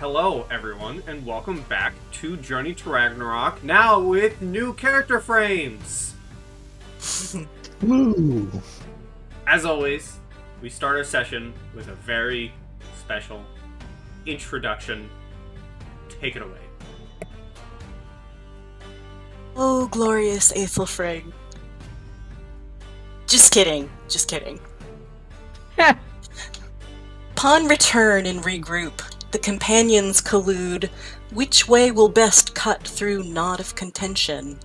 Hello, everyone, and welcome back to Journey to Ragnarok, now with new character frames! Woo! As always, we start our session with a very special introduction. Take it away. Oh, glorious Aethelfrig. Just kidding. Upon return and regroup, the companions collude which way will best cut through knot of contention.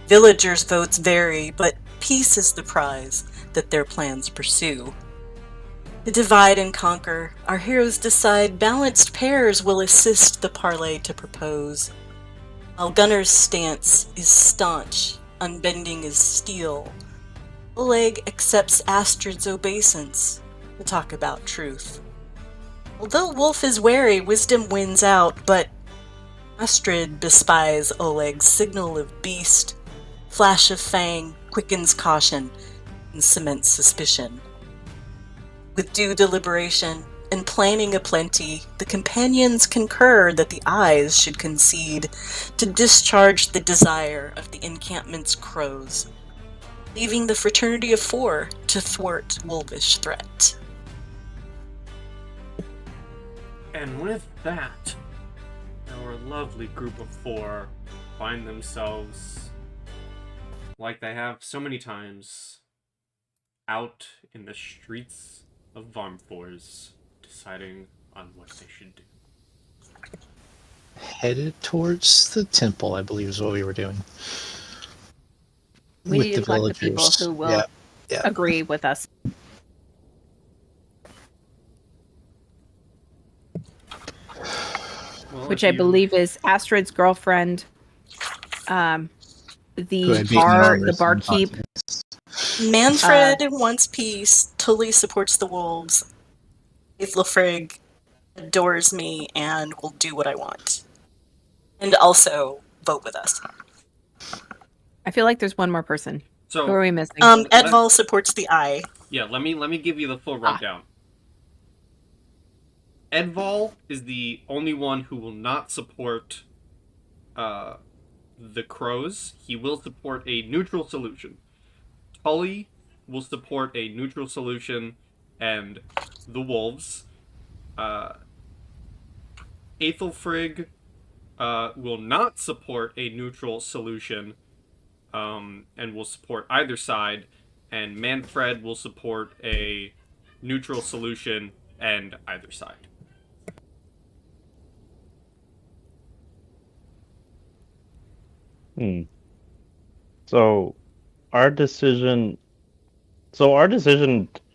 Villagers' votes vary, but peace is the prize that their plans pursue. To divide and conquer, our heroes decide balanced pairs will assist the parlay to propose. While Gunnar's stance is staunch, unbending as steel, Oleg accepts Astrid's obeisance to talk about truth. Although Wolf is wary, wisdom wins out, but Astrid bespies Oleg's signal of beast. Flash of fang quickens caution and cements suspicion. With due deliberation and planning aplenty, the companions concur that the eyes should concede to discharge the desire of the encampment's crows, leaving the fraternity of four to thwart wolvish threat. And with that, our lovely group of four find themselves, like they have so many times, out in the streets of Varmrfors, deciding on what they should do. Headed towards the temple, I believe, is what we were doing. We With need to the collect the people villagers. who will Yeah. agree with us. Well, Which if I you- believe is Astrid's girlfriend, Who I the beat in bar, armor the some barkeep. contest. Manfred wants peace, totally supports the wolves. Aethelfrig adores me and will do what I want. And also vote with us. I feel like there's one more person. So, Who are we missing? Edval supports the eye. yeah, let me give you the full rundown. Edval is the only one who will not support the crows. He will support a neutral solution. Tully will support a neutral solution and the wolves. Aethelfrig will not support a neutral solution and will support either side. And Manfred will support a neutral solution and either side. So our decision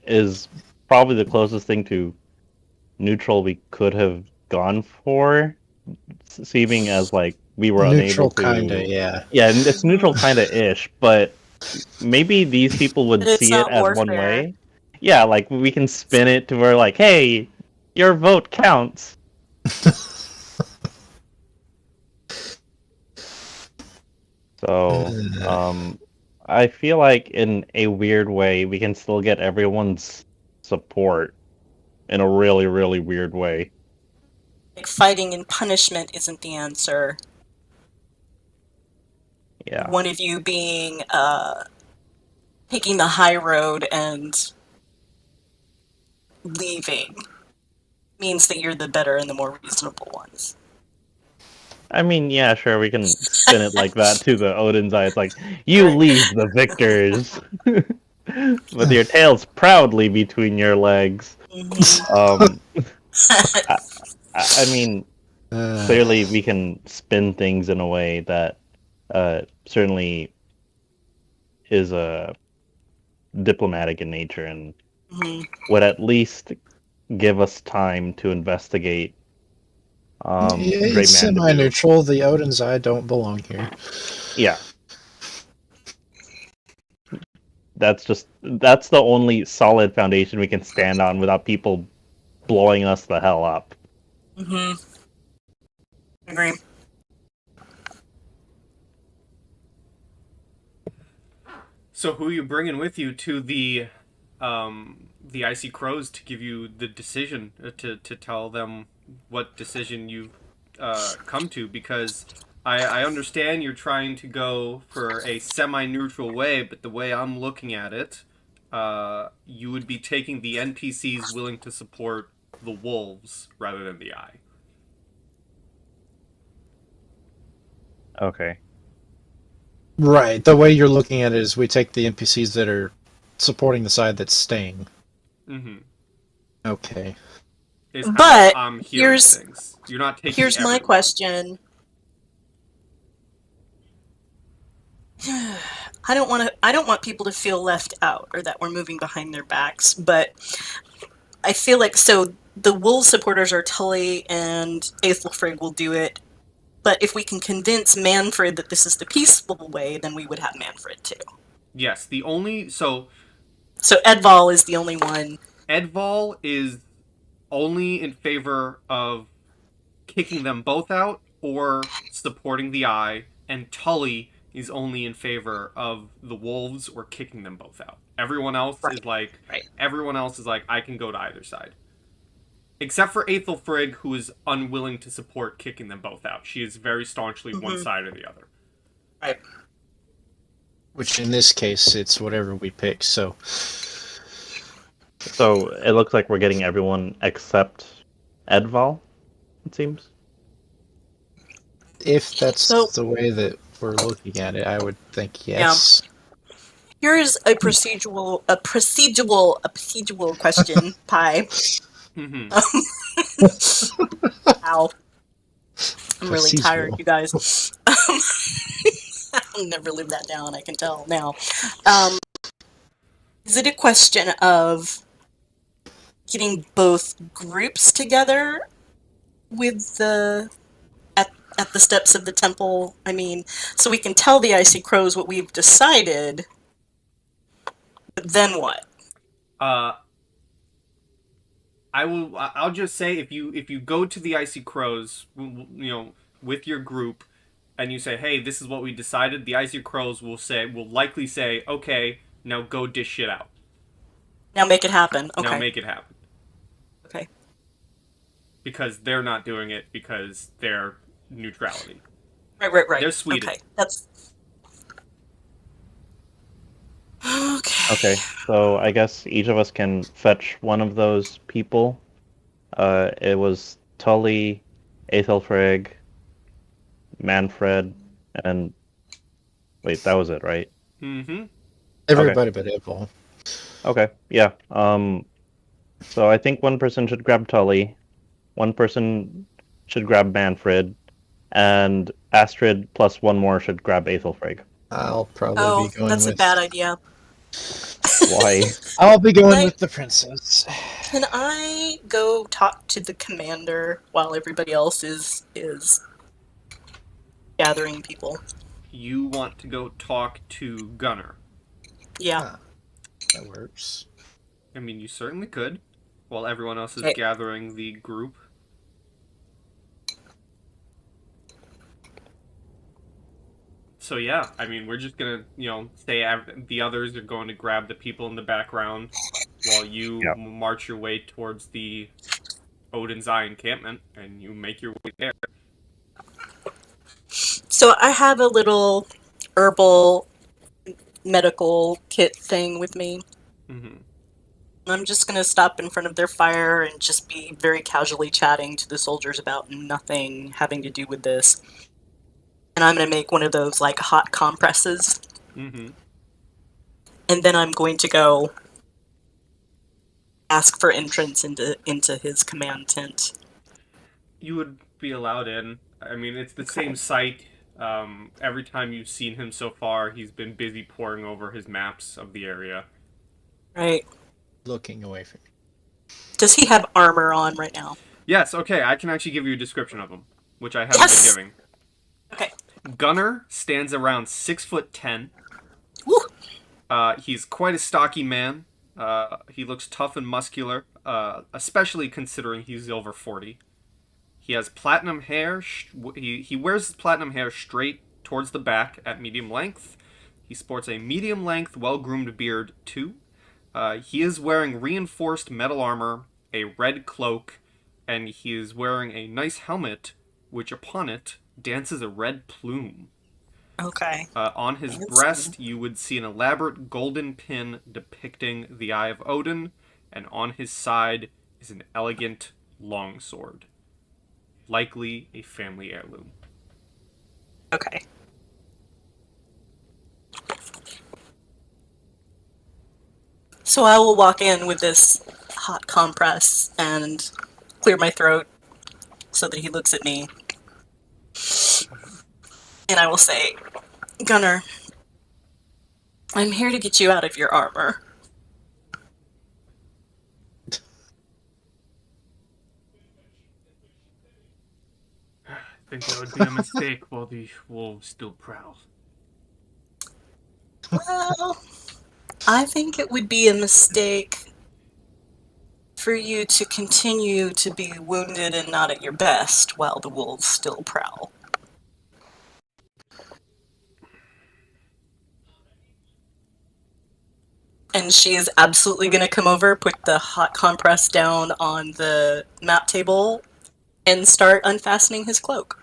is probably the closest thing to neutral we could have gone for, seeming as like we were Neutral, unable to. kinda, yeah. Yeah, and it's neutral kinda ish, but maybe these people would But it's see it not as one warfare. way. Yeah, like we can spin it to where like, hey, your vote counts. So, I feel like in a weird way, we can still get everyone's support in a really, really weird way. Like, fighting and punishment isn't the answer. Yeah. One of you being, taking the high road and leaving means that you're the better and the more reasonable ones. I mean, yeah, sure, we can spin it like that to the Odin's eye. It's like, you leave the victors with your tails proudly between your legs. Mhm. I mean, clearly we can spin things in a way that certainly is diplomatic in nature and Mhm. would at least give us time to investigate. Yeah, Great it's man to do. semi-neutral. The Odin's Eye don't belong here. Yeah. That's the only solid foundation we can stand on without people blowing us the hell up. Agree. So who are you bringing with you to the Icy Crows to give you the decision to tell them what decision you've come to, because I understand you're trying to go for a semi-neutral way, but the way I'm looking at it, you would be taking the NPCs willing to support the wolves rather than the eye. Okay. Right. The way you're looking at it is we take the NPCs that are supporting the side that's staying. Mm-hmm. Okay. Is how But I'm hearing here's- things. You're not taking Here's my everyone. question. I don't want people to feel left out or that we're moving behind their backs, but I feel like so the Wolves supporters are Tully and Aethelfrig will do it. But if we can convince Manfred that this is the peaceful way, then we would have Manfred too. Yes, So Edval is the only one. Edval is only in favor of kicking them both out or supporting the eye, and Tully is only in favor of the wolves or kicking them both out. Everyone else is like, I can go to either side. Except for Aethelfrig, who is unwilling to support kicking them both out. She is very staunchly one side or the other. Right. Which in this case, it's whatever we pick. So it looks like we're getting everyone except Edval, it seems. if that's the way that we're looking at it, I would think yes. Here's a procedural question, Pi. Mm-hmm. Ow. I'm really tired, Procedural. you guys. I'll never live that down, I can tell now. Is it a question of getting both groups together with at the steps of the temple? I mean, so we can tell the Icy Crows what we've decided, but then what? I'll just say if you go to the Icy Crows, with your group, and you say, hey, this is what we decided, the Icy Crows will likely say, okay, now go dish shit out. Now make it happen. Okay. Now make it happen. Okay. Because they're not doing it because they're neutrality. Right. They're Sweden. Okay. That's okay. Okay, so I guess each of us can fetch one of those people. It was Tully, Aethelfrig, Manfred, and wait, that was it, right? Mm-hmm. Everybody but Edval. Okay, yeah. So I think one person should grab Tully, one person should grab Manfred, and Astrid plus one more should grab Aethelfrig. I'll probably be going that's with... a bad idea. Why? I'll be going with the princess. Can I go talk to the commander while everybody else is gathering people? You want to go talk to Gunnar. Yeah. That works. I mean, you certainly could, while everyone else is Okay. gathering the group. So yeah, I mean, we're just gonna, say the others are going to grab the people in the background while you march your way towards the Odin's Eye encampment, and you make your way there. So I have a little herbal medical kit thing with me. Mm-hmm. I'm just gonna stop in front of their fire and just be very casually chatting to the soldiers about nothing having to do with this. And I'm gonna make one of those like hot compresses. Mm-hmm. And then I'm going to go ask for entrance into his command tent. You would be allowed in. I mean, it's the same site. Every time you've seen him so far, he's been busy poring over his maps of the area. Right. Looking away from me. Does he have armor on right now? Yes, okay, I can actually give you a description of him, which I haven't Yes! been giving. Okay. Gunnar stands around 6'10". Woo! He's quite a stocky man. He looks tough and muscular, especially considering he's over 40. He has platinum hair. He wears his platinum hair straight towards the back at medium length. He sports a medium length, well-groomed beard, too. He is wearing reinforced metal armor, a red cloak, and he is wearing a nice helmet, which upon it dances a red plume. Okay. On his Fancy. breast, you would see an elaborate golden pin depicting the Eye of Odin, and on his side is an elegant longsword, likely a family heirloom. Okay. So I will walk in with this hot compress and clear my throat so that he looks at me. And I will say, Gunnar, I'm here to get you out of your armor. I think that would be a mistake while the wolves still prowl. Well, I think it would be a mistake for you to continue to be wounded and not at your best while the wolves still prowl. And she is absolutely going to come over, put the hot compress down on the map table, and start unfastening his cloak.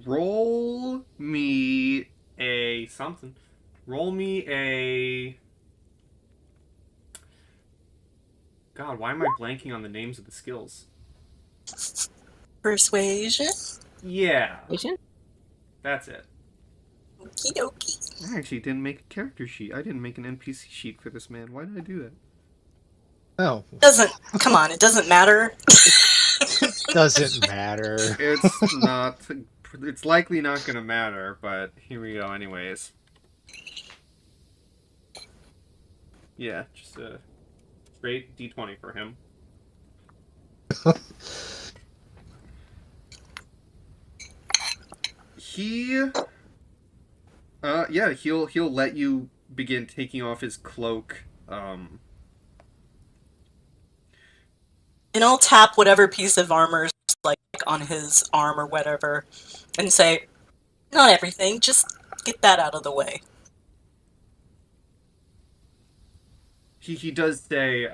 Roll me a something. Roll me a. God, why am I blanking on the names of the skills? Persuasion? Yeah, Patient? that's it. Okie dokie. I actually didn't make a character sheet. I didn't make an NPC sheet for this man. Why did I do that? Oh, Come on, it doesn't matter. doesn't matter. It's not. It's likely not going to matter, but here we go, anyways. Yeah, just a straight D20 for him. He'll let you begin taking off his cloak. And I'll tap whatever piece of armor is like on his arm or whatever and say, not everything, just get that out of the way. He does say,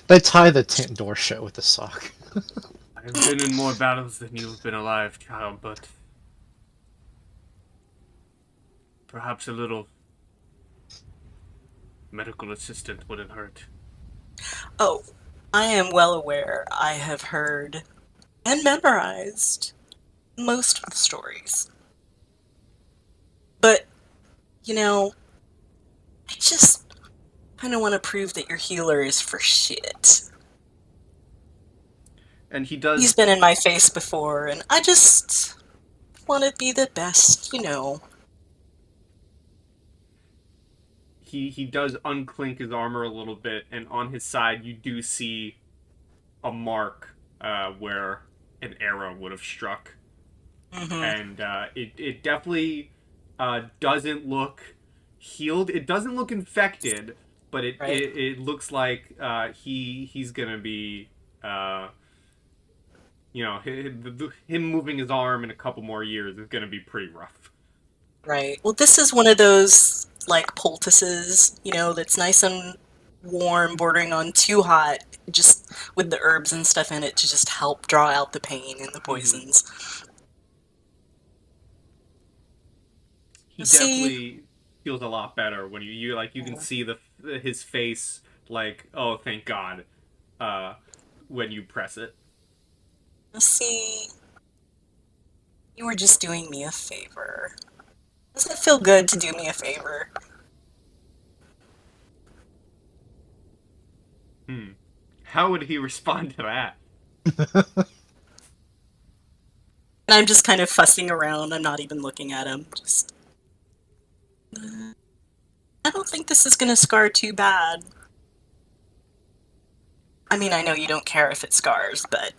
They tie the tent door shut with a sock. I've been in more battles than you've been alive, child, but perhaps a little medical assistant wouldn't hurt. Oh, I am well aware I have heard and memorized most of the stories. But, you know, I just kind of want to prove that your healer is for shit. And he does. He's been in my face before, and I just want to be the best, you know. He does unclink his armor a little bit, and on his side you do see a mark where an arrow would have struck. Mm-hmm. And it definitely doesn't look healed. It doesn't look infected, but it looks like he's gonna be him moving his arm in a couple more years is gonna be pretty rough. Right. Well, this is one of those, like, poultices, you know, that's nice and warm, bordering on too hot, just with the herbs and stuff in it to just help draw out the pain and the poisons. He definitely feels a lot better when you can see his face, like, oh, thank God, when you press it. See, you were just doing me a favor. Doesn't it feel good to do me a favor? How would he respond to that? And I'm just kind of fussing around. I'm not even looking at him. Just, I don't think this is going to scar too bad. I mean, I know you don't care if it scars, but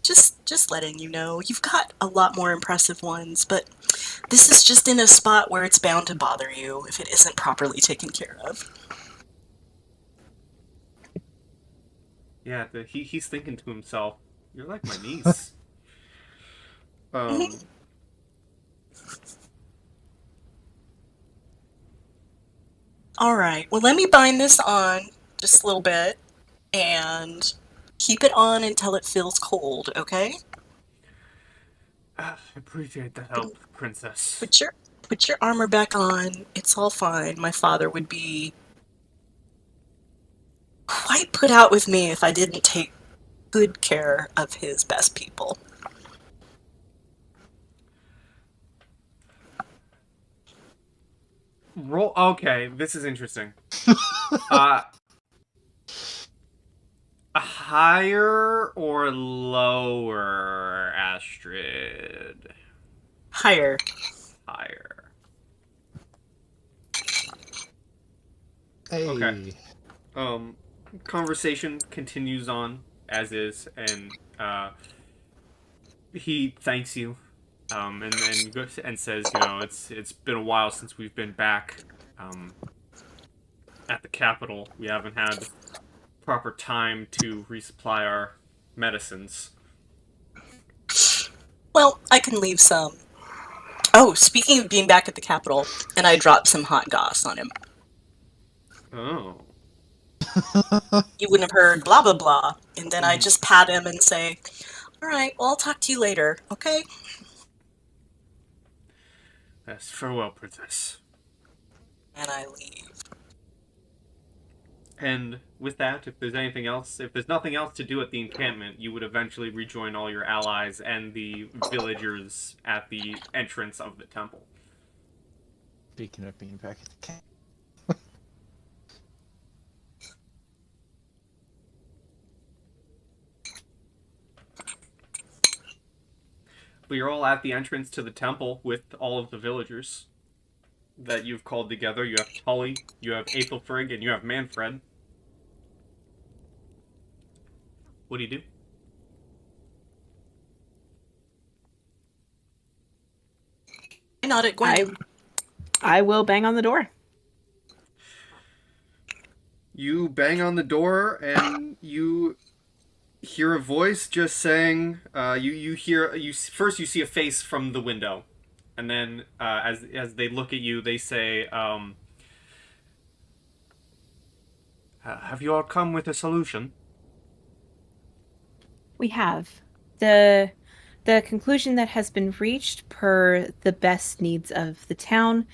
just letting you know, you've got a lot more impressive ones, but this is just in a spot where it's bound to bother you if it isn't properly taken care of. Yeah, he's thinking to himself, you're like my niece. Um, Alright, well, let me bind this on just a little bit and keep it on until it feels cold, okay? I appreciate the help, Princess. Put your armor back on. It's all fine. My father would be quite put out with me if I didn't take good care of his best people. Roll. Okay, this is interesting. A higher or lower, Astrid? Higher. Higher. Hey. Okay. Conversation continues on as is, and he thanks you, and then goes and says, it's been a while since we've been back, at the capital. We haven't had proper time to resupply our medicines. Well, I can leave some. Oh, speaking of being back at the capital, and I drop some hot goss on him. Oh. You wouldn't have heard blah blah blah, and then I just pat him and say, all right, well, I'll talk to you later, okay? Yes, farewell, Princess. And I leave. And with that, if there's nothing else to do at the encampment, you would eventually rejoin all your allies and the villagers at the entrance of the temple. Speaking of being back at the camp. We are all at the entrance to the temple with all of the villagers that you've called together. You have Tully, you have Aethelfrig, and you have Manfred. What do you do? I nod at Gwen. I will bang on the door. You bang on the door and you hear a voice just saying, first you see a face from the window, and then as they look at you, they say, have you all come with a solution? We have. The conclusion that has been reached per the best needs of the town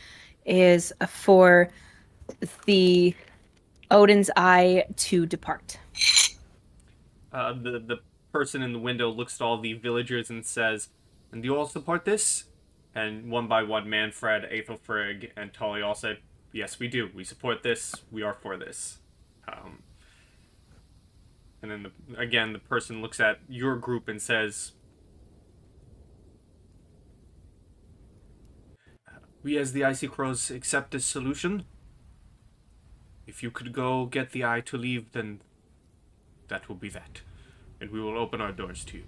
is for the Odin's Eye to depart. The person in the window looks at all the villagers and says, and do you all support this? And one by one, Manfred, Aethelfrig, and Tully all said, yes, we do. We support this. We are for this. And then, again, the person looks at your group and says, we as the Icy Crows accept this solution. If you could go get the eye to leave, then that will be that. And we will open our doors to you.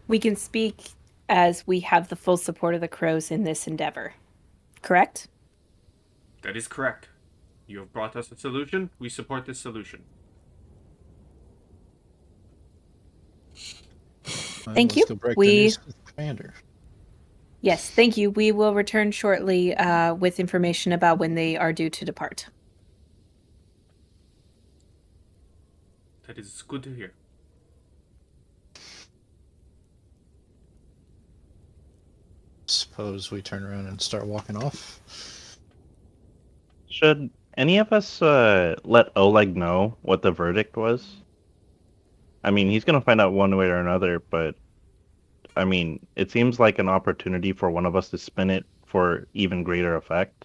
We can speak as we have the full support of the Crows in this endeavor. Correct? That is correct. You have brought us a solution. We support this solution. Thank Let's you. go break the We- news to the commander. Yes, thank you. We will return shortly with information about when they are due to depart. That is good to hear. Suppose we turn around and start walking off. Should any of us let Oleg know what the verdict was? I mean, he's going to find out one way or another, but I mean, it seems like an opportunity for one of us to spin it for even greater effect.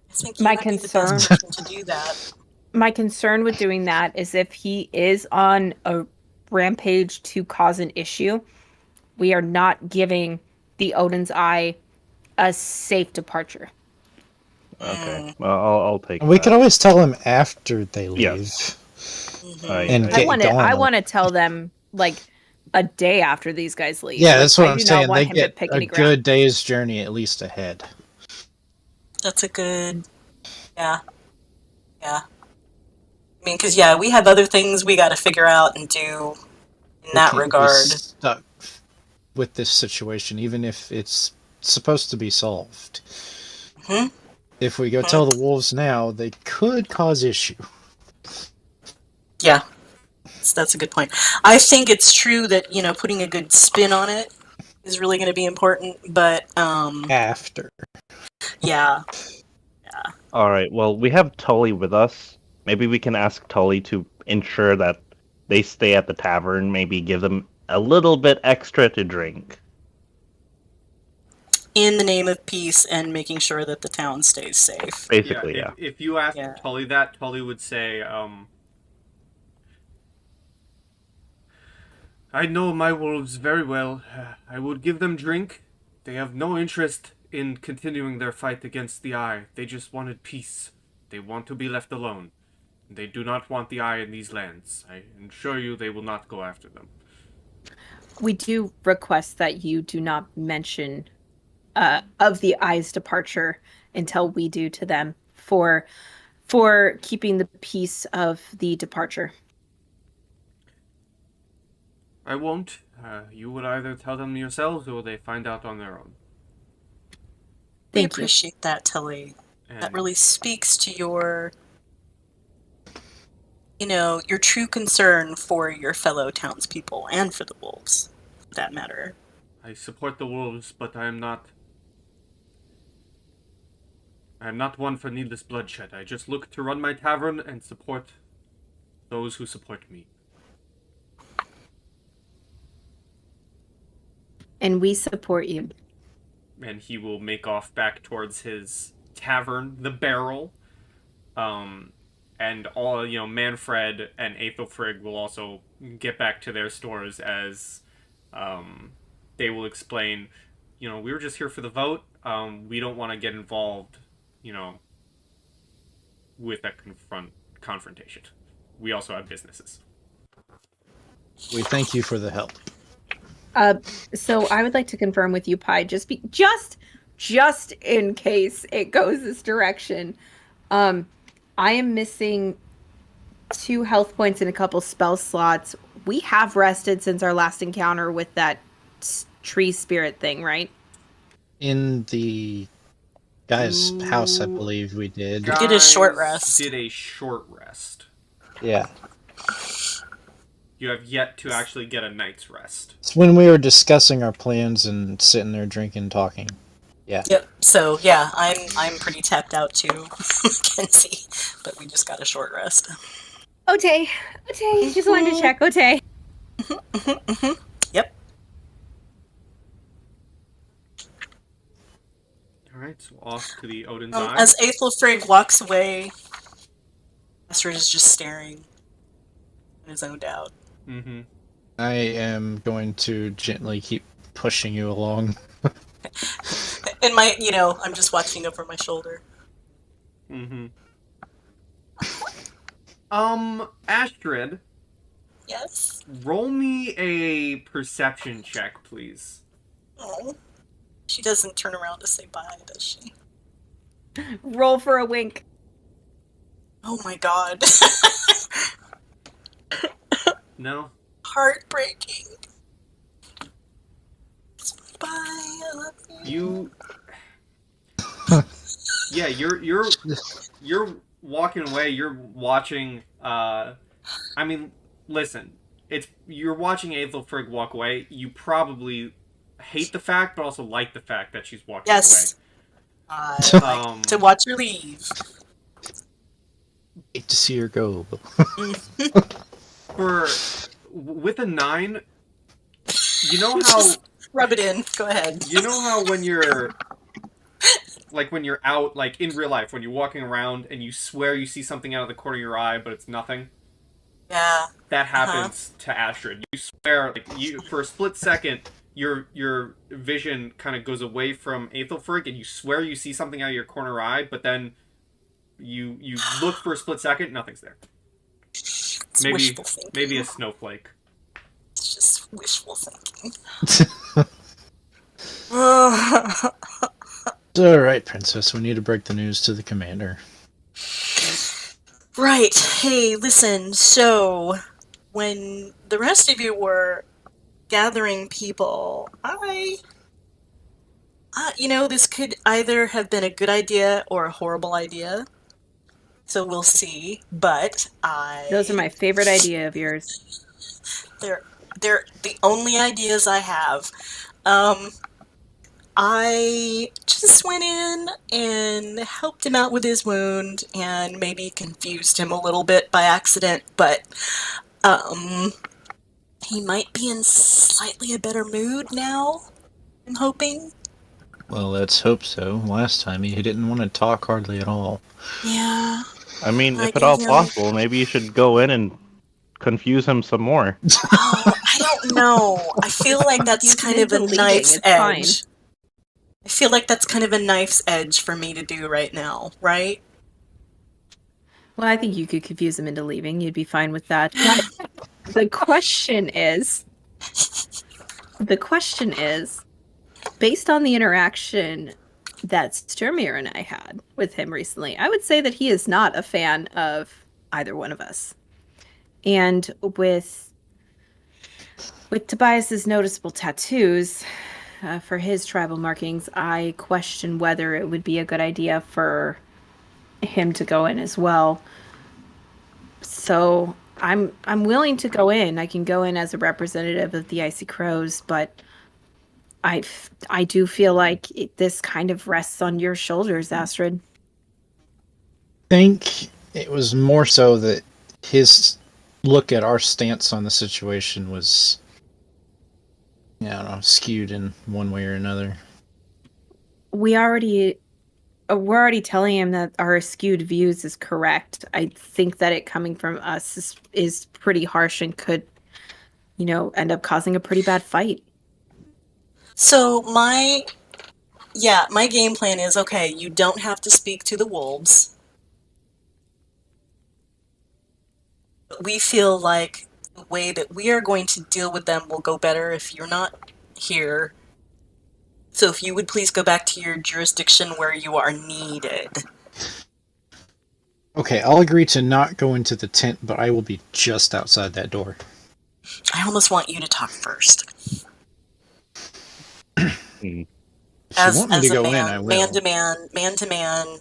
I think you My might be the concern- best person to do that. My concern with doing that is if he is on a rampage to cause an issue, we are not giving the Odin's Eye a safe departure. Okay, well, I'll take We that. can always tell them after they leave. Yes. And I get want going. I want to tell them like a day after these guys leave. Yeah, Like, that's what I I'm do not saying. want They him to get pick a any good ground. day's journey at least ahead. That's a good... Yeah. Yeah. I mean, because, yeah, we have other things we got to figure out and do in that We can't be regard. stuck with this situation, even if it's supposed to be solved. Mhm. If we go tell the wolves now, they could cause issue. Yeah, that's a good point. I think it's true that, putting a good spin on it is really going to be important, but, After. yeah. All right. Well, we have Tully with us. Maybe we can ask Tully to ensure that they stay at the tavern. Maybe give them a little bit extra to drink. In the name of peace and making sure that the town stays safe. Basically, yeah. If you asked Yeah. Tully that, Tully would say, I know my wolves very well. I would give them drink. They have no interest in continuing their fight against the Eye. They just wanted peace. They want to be left alone. They do not want the Eye in these lands. I assure you they will not go after them. We do request that you do not mention of the Eye's departure until we do to them for keeping the peace of the departure. I won't. You would either tell them yourselves or they find out on their own. We Thank you. appreciate that, Tully. That And really speaks to your true concern for your fellow townspeople and for the wolves, for that matter. I support the wolves, but I am not one for needless bloodshed. I just look to run my tavern and support those who support me. And we support you. And he will make off back towards his tavern, the Barrel. And all, Manfred and Aethelfrig will also get back to their stores as they will explain, we were just here for the vote. We don't want to get involved, with a confrontation. We also have businesses. We thank you for the help. So I would like to confirm with you, Pi, just in case it goes this direction. I am missing 2 health points and a couple spell slots. We have rested since our last encounter with that tree spirit thing, right? In the guy's house, I believe we did. Did a short rest. Did a short rest. Yeah. You have yet to actually get a night's rest. It's when we were discussing our plans and sitting there drinking, talking. Yeah. Yep. So yeah, I'm pretty tapped out too, Kenzie. But we just got a short rest. Okay. Just wanted to check. Okay. Yep. Alright, so off to the Odin's Eye. As Aethelfrig walks away, Astrid is just staring in his own doubt. Mm-hmm. I am going to gently keep pushing you along. And I'm just watching over my shoulder. Mm-hmm. Astrid, Yes. roll me a perception check, please. Oh. She doesn't turn around to say bye, does she? Roll for a wink. Oh my god. No? Heartbreaking. Bye, I love you. Yeah, you're walking away, you're watching, listen, you're watching Aethelfrig walk away, you probably hate the fact, but also like the fact that she's walking Yes. away. I like to watch her leave. Hate to see her go. With a 9, you know how... Just rub it in. Go ahead. You know how when you're out, like in real life, when you're walking around and you swear you see something out of the corner of your eye, but it's nothing? Yeah. That happens to Astrid. You swear, for a split second, your vision kind of goes away from Aethelfrig, and you swear you see something out of your corner eye, but then you look for a split second, nothing's there. It's wishful thinking. Maybe a snowflake. It's just wishful thinking. Alright, Princess, we need to break the news to the commander. Right. Hey, listen. So, when the rest of you were gathering people, this could either have been a good idea or a horrible idea. So we'll see. But Those are my favorite idea of yours. they're they're the only ideas I have. Um, I just went in and helped him out with his wound and maybe confused him a little bit by accident, but um, he might be in slightly a better mood now, I'm hoping. Well, let's hope so. Last time he didn't want to talk hardly at all. Yeah. I mean, I if at gave all him... possible, maybe you should go in and confuse him some more. Oh, I don't know. I feel like that's Confuse him kind of a into leaving, knife's it's fine. edge. I feel like that's kind of a knife's edge for me to do right now, right? Well, I think you could confuse him into leaving. You'd be fine with that. But the question is, based on the interaction that Sturmir and I had with him recently, I would say that he is not a fan of either one of us. And with Tobias's noticeable tattoos for his tribal markings, I question whether it would be a good idea for him to go in as well. So I'm willing to go in. I can go in as a representative of the Icy Crows, but I do feel like this kind of rests on your shoulders, Astrid. I think it was more so that his look at our stance on the situation was, I don't know, skewed in one way or another. We're already telling him that our skewed views is correct. I think that it coming from us is pretty harsh and could, end up causing a pretty bad fight. So my game plan is, okay, you don't have to speak to the wolves. We feel like the way that we are going to deal with them will go better if you're not here. So if you would please go back to your jurisdiction where you are needed. Okay, I'll agree to not go into the tent, but I will be just outside that door. I almost want you to talk first. If you want me to go in, I will. Man to man,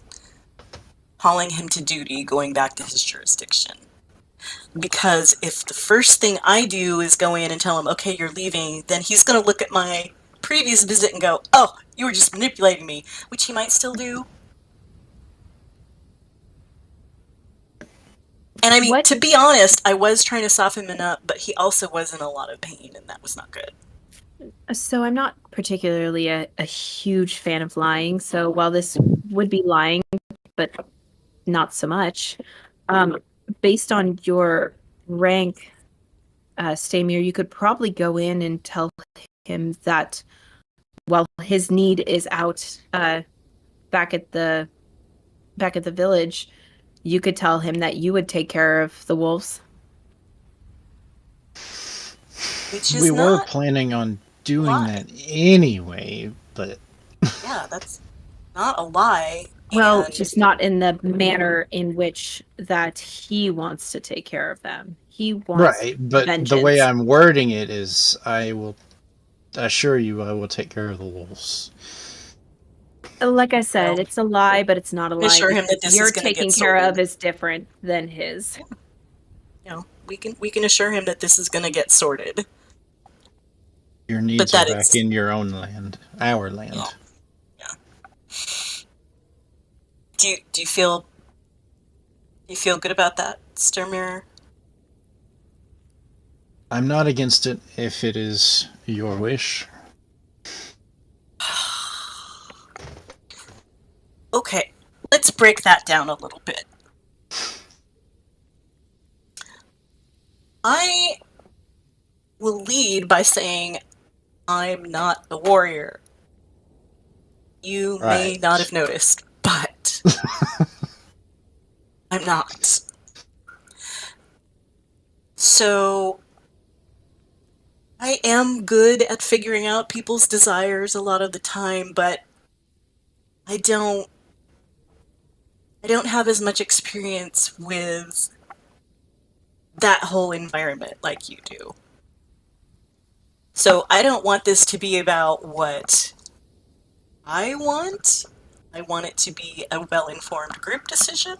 calling him to duty, going back to his jurisdiction. Because if the first thing I do is go in and tell him, okay, you're leaving, then he's going to look at my previous visit and go, oh, you were just manipulating me, which he might still do. And I mean, to be honest, I was trying to soften him up, but he also was in a lot of pain, and that was not good. So I'm not particularly a huge fan of lying. So while this would be lying, but not so much, based on your rank, Stamir, you could probably go in and tell him that while his need is out back at the village, you could tell him that you would take care of the wolves. We were planning on doing that anyway, but... Yeah, that's not a lie. Well, just not in the manner in which that he wants to take care of them. He wants but vengeance. The way I'm wording it is, I will assure you I will take care of the wolves. Like I said, it's a lie, but it's not a lie. Assure him that this you're is gonna taking get care sorted. of is different than his. We can assure him that this is going to get sorted. Your needs are back in your own land, our land. Yeah. Do you feel good about that, Sturmir? I'm not against it if it is your wish. Okay, let's break that down a little bit. I will lead by saying I'm not a warrior. You may not have noticed, but I'm not. So I am good at figuring out people's desires a lot of the time, but I don't I don't have as much experience with that whole environment like you do. So I don't want this to be about what I want. I want it to be a well-informed group decision.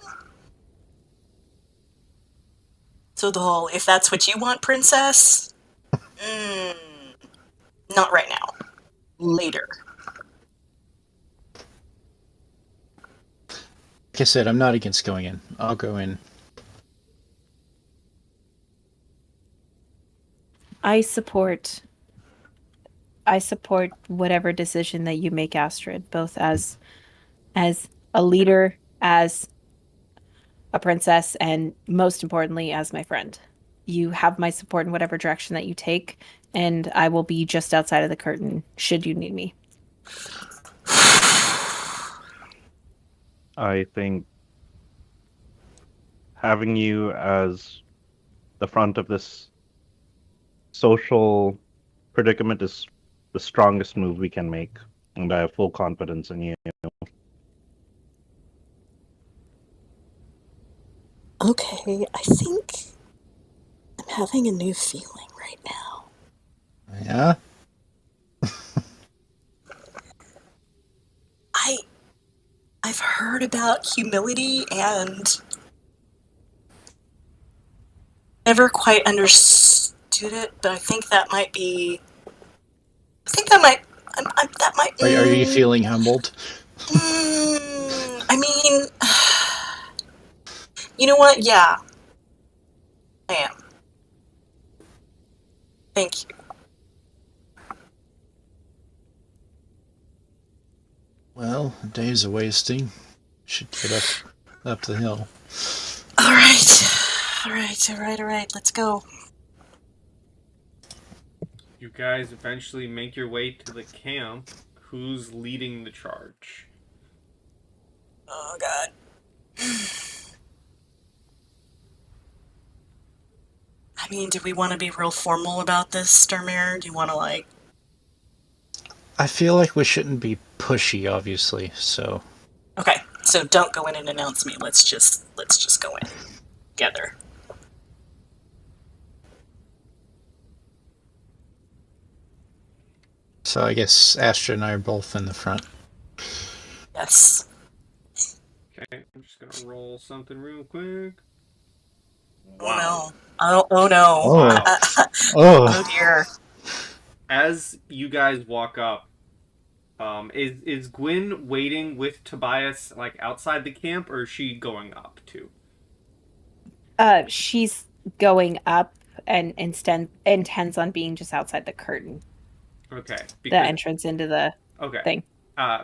So the whole, if that's what you want, princess, not right now. Later. Like I said, I'm not against going in. I'll go in. I support whatever decision that you make, Astrid, both as a leader, as a princess, and most importantly, as my friend. You have my support in whatever direction that you take, and I will be just outside of the curtain should you need me. I think having you as the front of this social predicament is the strongest move we can make, and I have full confidence in you. Okay, I think I'm having a new feeling right now. Yeah? I've heard about humility and never quite understood it, but I think that might be. I think that might. That might. Are you feeling humbled? I mean, you know what? Yeah, I am. Thank you. Well, a day's a wasting. Should get up the hill. All right. Let's go. You guys eventually make your way to the camp. Who's leading the charge? Oh God. I mean, do we want to be real formal about this, Sturmere? Do you want to I feel like we shouldn't be pushy, obviously, so... Okay, so don't go in and announce me. Let's just go in together. So I guess Astrid and I are both in the front. Yes. Okay, I'm just gonna roll something real quick. Wow. Oh no. Oh. Oh dear. As you guys walk up, is Gwyn waiting with Tobias like outside the camp, or is she going up too? She's going up and intends on being just outside the curtain. Okay. The entrance into the thing.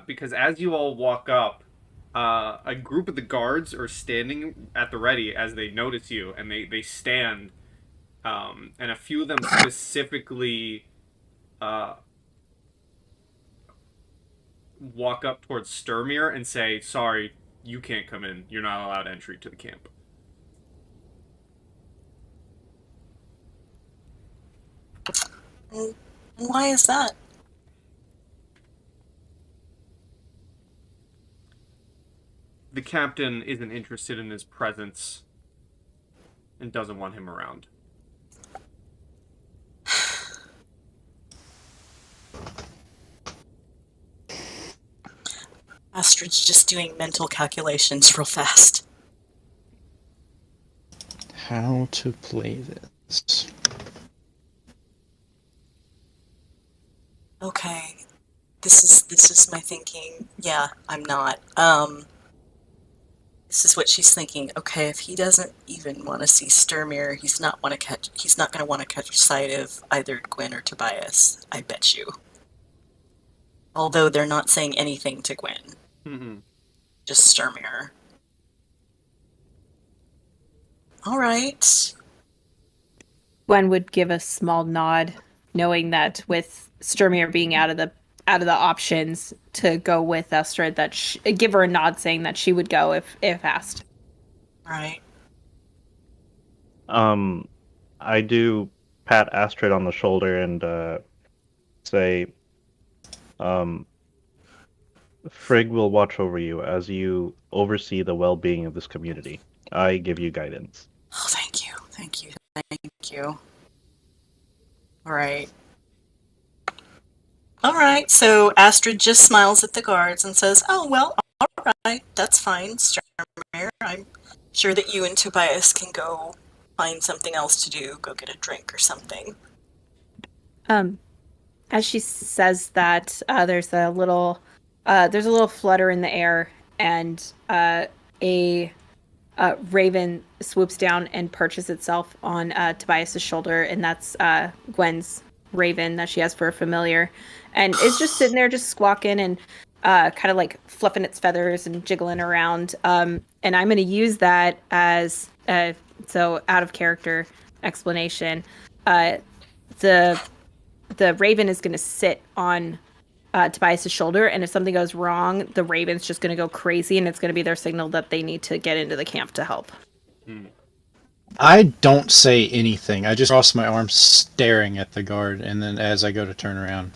Because as you all walk up, a group of the guards are standing at the ready as they notice you, and they stand, and a few of them specifically walk up towards Sturmere and say, "Sorry, you can't come in. You're not allowed entry to the camp." Why is that? The captain isn't interested in his presence and doesn't want him around. Astrid's just doing mental calculations real fast. How to play this? Okay. This is my thinking. Yeah, I'm not. This is what she's thinking. Okay, if he doesn't even want to see Sturmere, he's not going to want to catch sight of either Gwyn or Tobias. I bet you. Although they're not saying anything to Gwyn. Mm-hmm. Just Sturmere. All right. Gwen would give a small nod, knowing that with Sturmere being out of the options to go with Astrid, that give her a nod saying that she would go if asked. Right. I do pat Astrid on the shoulder and say, Frigg will watch over you as you oversee the well-being of this community. I give you guidance. Oh, thank you. Thank you. Thank you. All right. All right. So Astrid just smiles at the guards and says, "Oh, well, all right. That's fine, Stromir. I'm sure that you and Tobias can go find something else to do. Go get a drink or something." As she says that, there's a little flutter in the air, and a raven swoops down and perches itself on Tobias's shoulder, and that's Gwen's raven that she has for a familiar, and it's just sitting there, just squawking and kind of like fluffing its feathers and jiggling around. And I'm going to use that as so out of character explanation. The raven is going to sit on Tobias's shoulder, and if something goes wrong, the raven's just going to go crazy, and it's going to be their signal that they need to get into the camp to help. I don't say anything. I just cross my arms staring at the guard, and then as I go to turn around.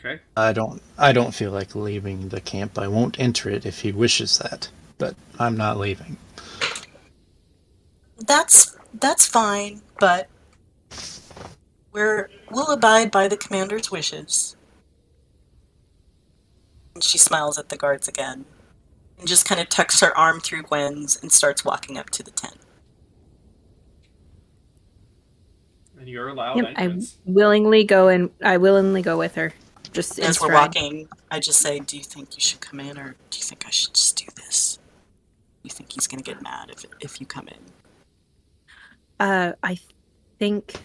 Okay. I don't feel like leaving the camp. I won't enter it if he wishes that, but I'm not leaving. That's fine, but we'll abide by the commander's wishes. And she smiles at the guards again, and just kind of tucks her arm through Gwen's and starts walking up to the tent. And you're allowed Yep, I entrance. willingly go with her. Just As in we're stride. walking, I just say, "Do you think you should come in, or do you think I should just do this? You think he's gonna get mad if you come in?" I think.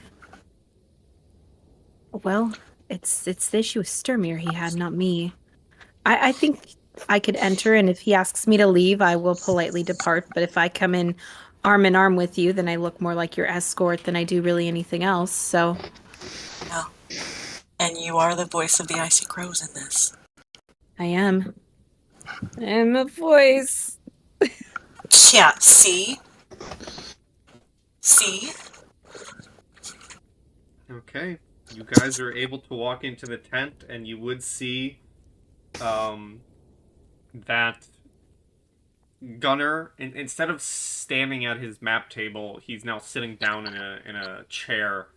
Well, it's the issue with Sturmir he had, not me. I think I could enter, and if he asks me to leave, I will politely depart. But if I come in arm with you, then I look more like your escort than I do really anything else. So. Yeah. And you are the voice of the Icy Crows in this. I am. I'm a voice. Yeah, see? See? Okay. You guys are able to walk into the tent, and you would see that Gunnar, instead of standing at his map table, he's now sitting down in a chair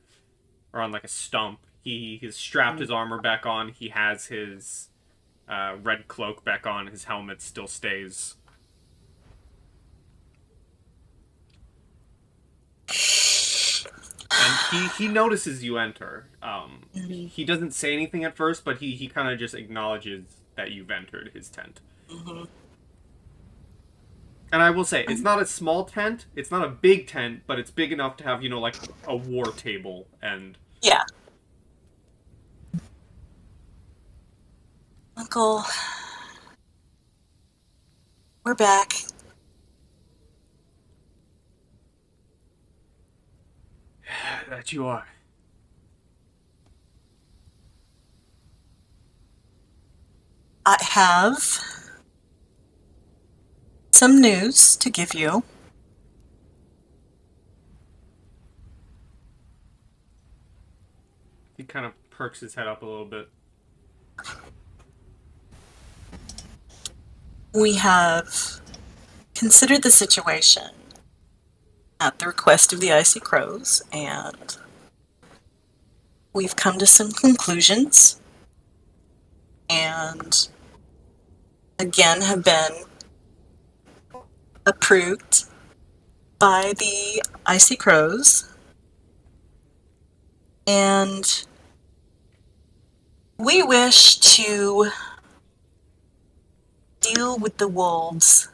or on like a stump. He has strapped his armor back on. He has his red cloak back on. His helmet still stays. And he notices you enter. He doesn't say anything at first, but he kind of just acknowledges that you've entered his tent. Mm-hmm. And I will say, it's not a small tent. It's not a big tent, but it's big enough to have, like a war table and... Yeah. Uncle, we're back. That you are. I have some news to give you. He kind of perks his head up a little bit. We have considered the situation at the request of the Icy Crows, and we've come to some conclusions, and again have been approved by the Icy Crows, and we wish to deal with the wolves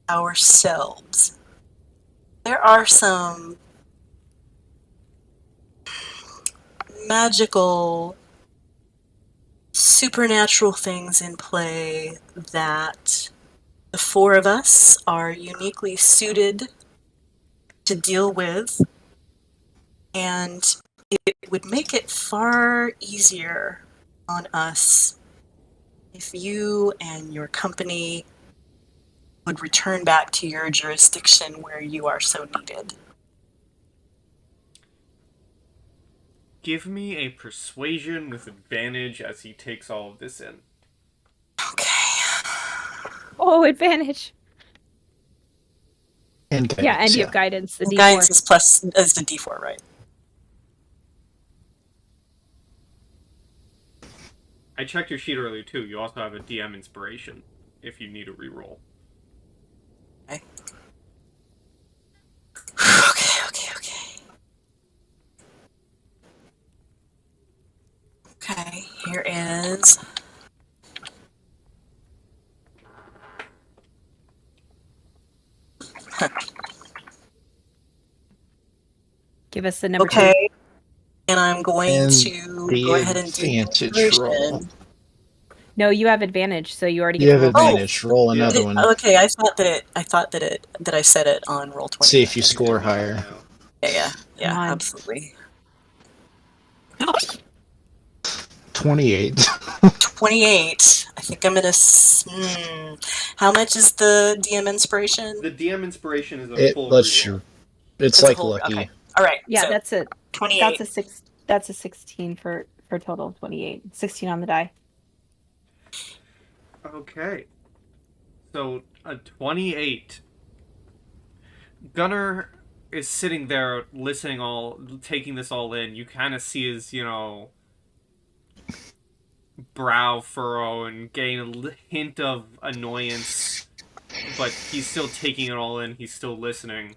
ourselves. There are some magical, supernatural things in play that the four of us are uniquely suited to deal with, and it would make it far easier on us if you and your company would return back to your jurisdiction where you are so needed. Give me a persuasion with advantage as he takes all of this in. Okay. Oh, advantage. And guidance, Yeah, and you have guidance, the D4. Guidance is plus as the D4, right? I checked your sheet earlier too. You also have a DM inspiration if you need a reroll. Okay. Okay, here is... Give us the number. Okay. And I'm going And to the go ahead and do the advantage roll. inspiration. No, you have advantage, so you already You get have to roll. advantage. Roll Yeah. another one. Okay, I thought that I said it on roll 20. See if you score higher. Yeah, Come on. absolutely. 28. 28. I think I'm gonna. How much is the DM inspiration? The DM inspiration is a It full lets reroll. you. It's It's a like whole- lucky. okay. All right. Yeah, so that's it. 28. That's a 16 for total 28. 16 on the die. Okay. So, a 28. Gunnar is sitting there listening taking this all in. You kind of see his, brow furrow and gain a hint of annoyance. But he's still taking it all in. He's still listening.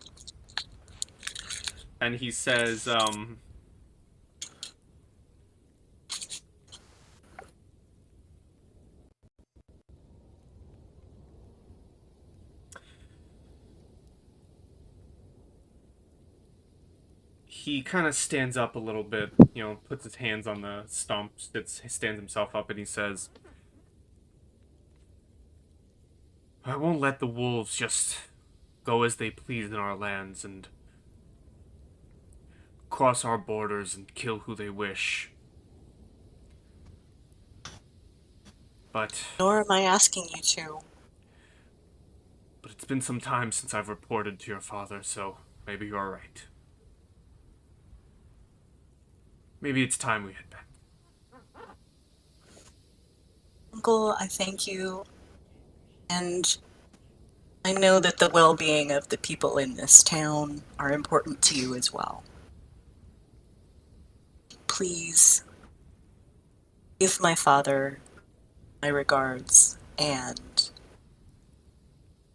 And he says, he kind of stands up a little bit, puts his hands on the stump, stands himself up, and he says, I won't let the wolves just go as they please in our lands and cross our borders and kill who they wish. But Nor am I asking you to. it's been some time since I've reported to your father, so maybe you're right. Maybe it's time we head back. Uncle, I thank you. And I know that the well-being of the people in this town are important to you as well. Please give my father my regards, and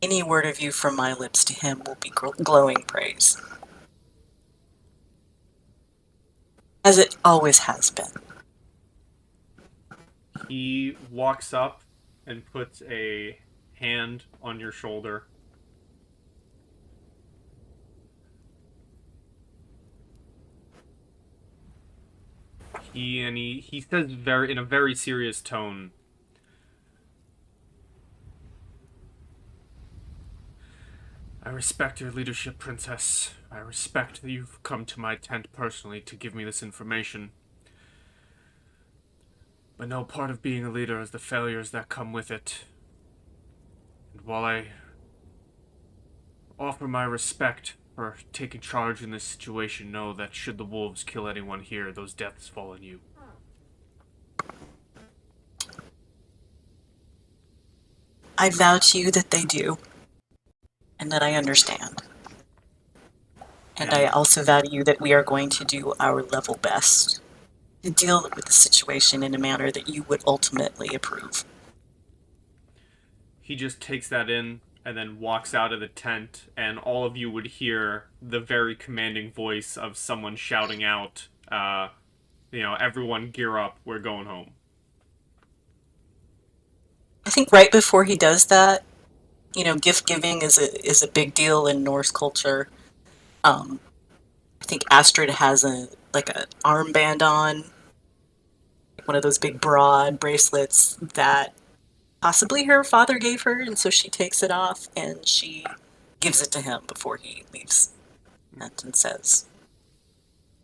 any word of you from my lips to him will be glowing praise. As it always has been. He walks up and puts a hand on your shoulder. He says in a very serious tone, I respect your leadership, Princess. I respect that you've come to my tent personally to give me this information. But no part of being a leader is the failures that come with it. And while I offer my respect for taking charge in this situation, know that should the wolves kill anyone here, those deaths fall on you. I vow to you that they do, and that I understand. And I also vow to you that we are going to do our level best to deal with the situation in a manner that you would ultimately approve. He just takes that in and then walks out of the tent, and all of you would hear the very commanding voice of someone shouting out, everyone gear up, we're going home. I think right before he does that, gift giving is a big deal in Norse culture. I think Astrid has an armband on, one of those big broad bracelets that possibly her father gave her, and so she takes it off and she gives it to him before he leaves, and says,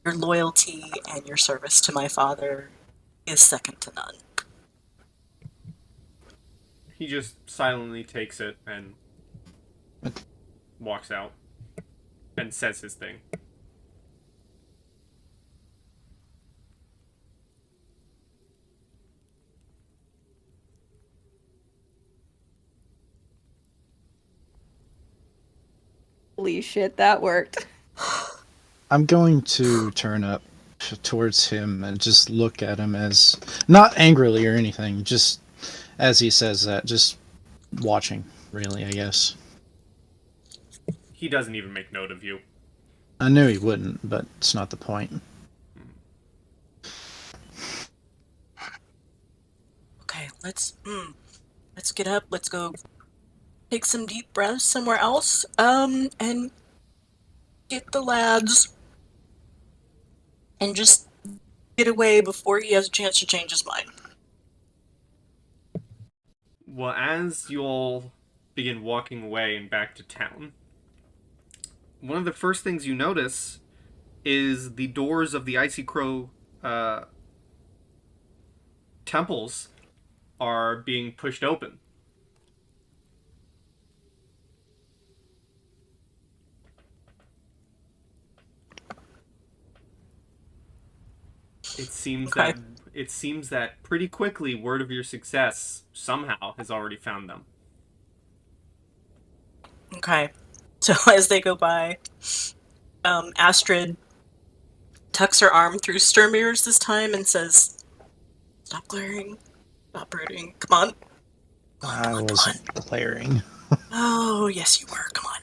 your loyalty and your service to my father is second to none. He just silently takes it and walks out and says his thing. Holy shit, that worked. I'm going to turn up towards him and just look at him as, not angrily or anything, just as he says that, just watching, really, I guess. He doesn't even make note of you. I knew he wouldn't, but it's not the point. Okay, let's get up. Let's go take some deep breaths somewhere else. And get the lads and just get away before he has a chance to change his mind. Well, as you all begin walking away and back to town, one of the first things you notice is the doors of the Icy Crow temples are being pushed open. Okay. It seems that pretty quickly word of your success somehow has already found them. Okay. So as they go by, Astrid tucks her arm through Sturmir's this time and says, "Stop glaring. Stop brooding. Come on. I wasn't glaring. Oh, yes you were. Come on."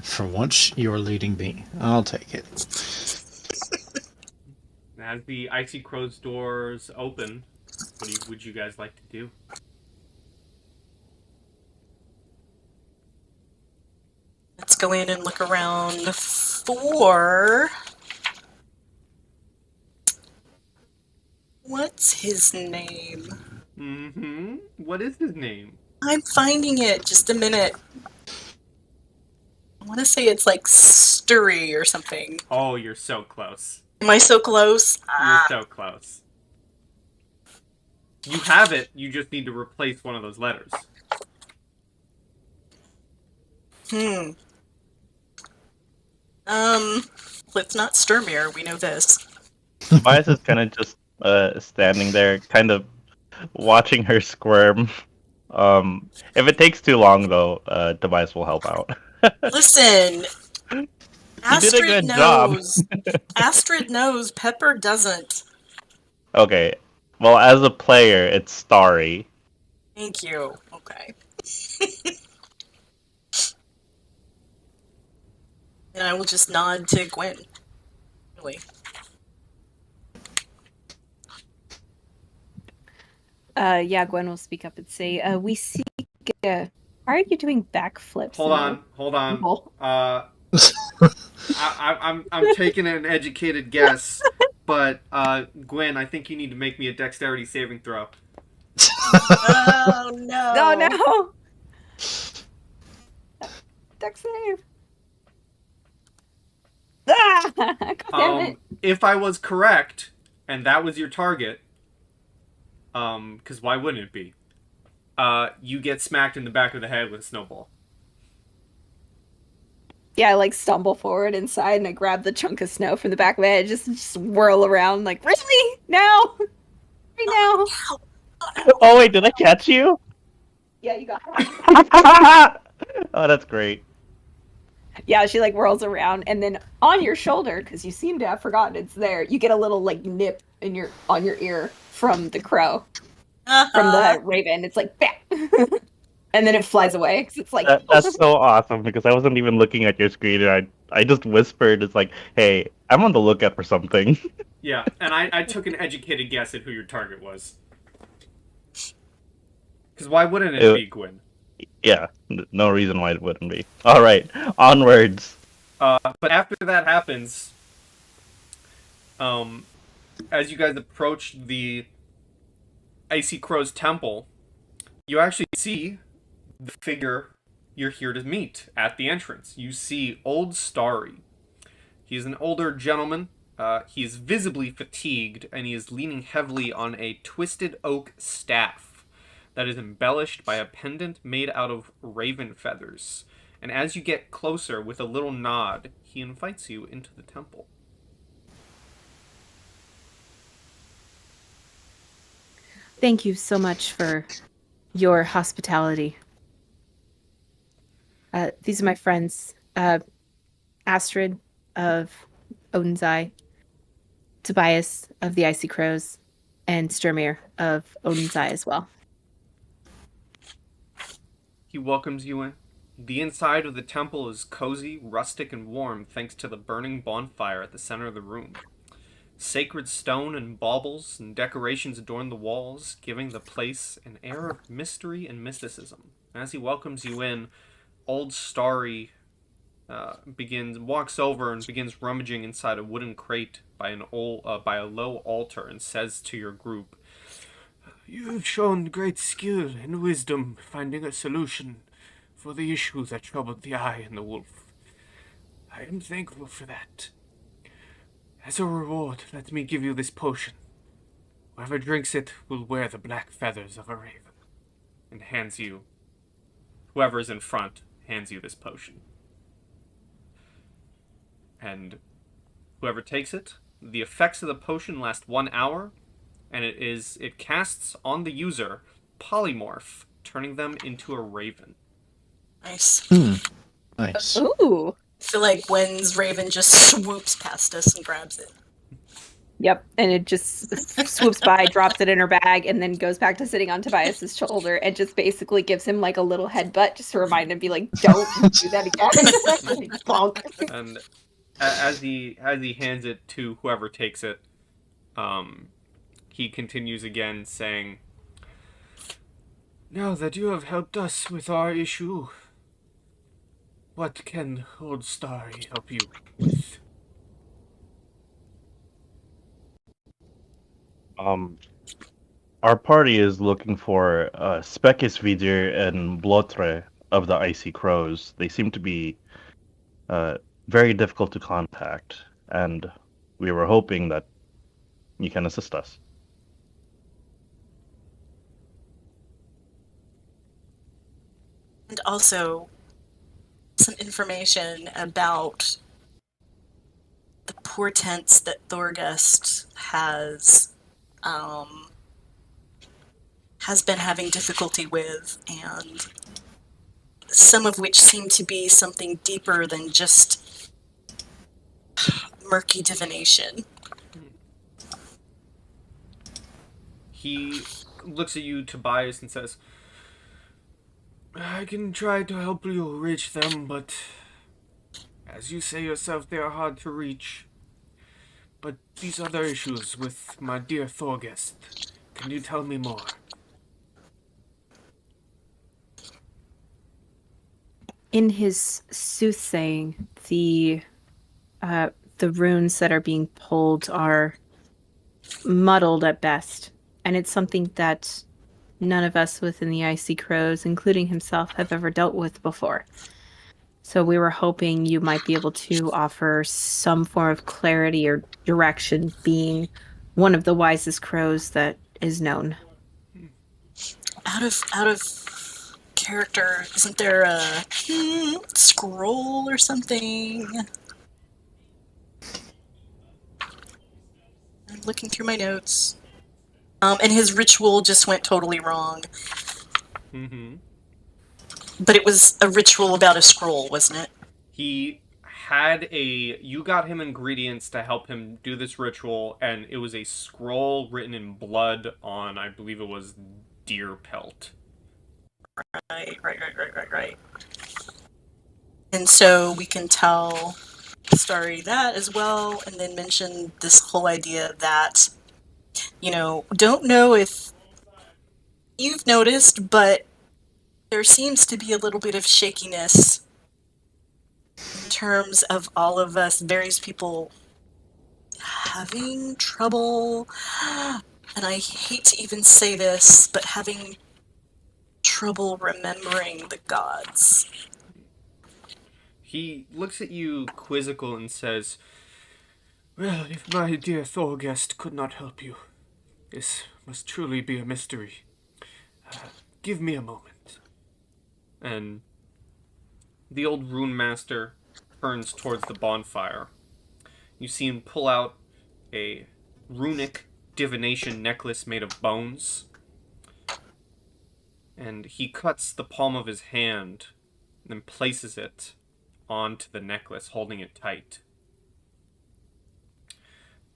For once, you're leading me. I'll take it. As the Icy Crow's doors open, would you guys like to do? Let's go in and look around for... What's his name? Mm-hmm. What is his name? I'm finding it. Just a minute. I want to say it's like Sturry or something. Oh, you're so close. Am I so close? You're so close. You have it, you just need to replace one of those letters. It's not Sturmir, we know this. Tobias is kind of just standing there, kind of watching her squirm. If it takes too long, though, Tobias will help out. Listen, did a Astrid good job. knows. Astrid knows, Pepper doesn't. Okay, well, as a player, it's Starry. Thank you. Okay. And I will just nod to Gwen. Really. Yeah, Gwen will speak up and say, we see... why are you doing backflips? Hold on. I'm taking an educated guess, but Gwen, I think you need to make me a dexterity saving throw. Oh no! Oh no! Dex save. Ah! God damn it. If I was correct, and that was your target, because why wouldn't it be? You get smacked in the back of the head with a snowball. Yeah, I like stumble forward inside and I grab the chunk of snow from the back of my head, just whirl around like, really? Now? Right now? Oh, wait, did I catch you? Yeah, you got it. Oh, that's great. Yeah, she like whirls around, and then on your shoulder, because you seem to have forgotten it's there, you get a little like nip on your ear from the crow, from the raven. It's like, bam! And then it flies away because it's like That's so awesome because I wasn't even looking at your screen and I just whispered, it's like, hey, I'm on the lookout for something. Yeah, and I took an educated guess at who your target was. Because why wouldn't it be Gwen? Yeah, no reason why it wouldn't be. Alright, onwards. But after that happens, as you guys approach the Icy Crow's temple, you actually see the figure you're here to meet at the entrance. You see Old Starry. He's an older gentleman. He is visibly fatigued, and he is leaning heavily on a twisted oak staff that is embellished by a pendant made out of raven feathers. And as you get closer, with a little nod, he invites you into the temple. Thank you so much for your hospitality. These are my friends, Astrid of Odin's Eye, Tobias of the Icy Crows, and Sturmir of Odin's Eye as well. He welcomes you in. The inside of the temple is cozy, rustic, and warm thanks to the burning bonfire at the center of the room. Sacred stone and baubles and decorations adorn the walls, giving the place an air of mystery and mysticism. As he welcomes you in, Old Starry walks over and begins rummaging inside a wooden crate by a low altar and says to your group, "You've shown great skill and wisdom finding a solution for the issue that troubled the eye and the wolf. I am thankful for that. As a reward, let me give you this potion. Whoever drinks it will wear the black feathers of a raven." And whoever is in front hands you this potion. And whoever takes it, the effects of the potion last 1 hour, and it casts on the user polymorph, turning them into a raven. Nice. Nice. Ooh. I feel like Gwen's raven just swoops past us and grabs it. Yep, and it just swoops by, drops it in her bag, and then goes back to sitting on Tobias's shoulder and just basically gives him like a little headbutt just to remind him, be like, "Don't do that again." Bonk. And as he hands it to whoever takes it, he continues again, saying, "Now that you have helped us with our issue, what can Old Starry help you with?" Our party is looking for Spekisvidir and Blotre of the Icy Crows. They seem to be very difficult to contact, and we were hoping that you can assist us. And also some information about the portents that Thorgest has been having difficulty with, and some of which seem to be something deeper than just murky divination. He looks at you, Tobias, and says, "I can try to help you reach them, but as you say yourself, they are hard to reach. But these other issues with my dear Thorgest, can you tell me more?" In his soothsaying, the runes that are being pulled are muddled at best, and it's something that none of us within the Icy Crows, including himself, have ever dealt with before. So we were hoping you might be able to offer some form of clarity or direction, being one of the wisest crows that is known. Out of character, isn't there a scroll or something? I'm looking through my notes. And his ritual just went totally wrong. Mm-hmm. But it was a ritual about a scroll, wasn't it? You got him ingredients to help him do this ritual, and it was a scroll written in blood on, I believe it was deer pelt. Right. And so we can tell Starry that as well, and then mention this whole idea that, don't know if you've noticed, but there seems to be a little bit of shakiness in terms of all of us, various people having trouble, and I hate to even say this, but having trouble remembering the gods. He looks at you quizzical and says, "Well, if my dear Thorgest could not help you, this must truly be a mystery. Give me a moment. And the old rune master turns towards the bonfire. You see him pull out a runic divination necklace made of bones. And he cuts the palm of his hand and then places it onto the necklace, holding it tight.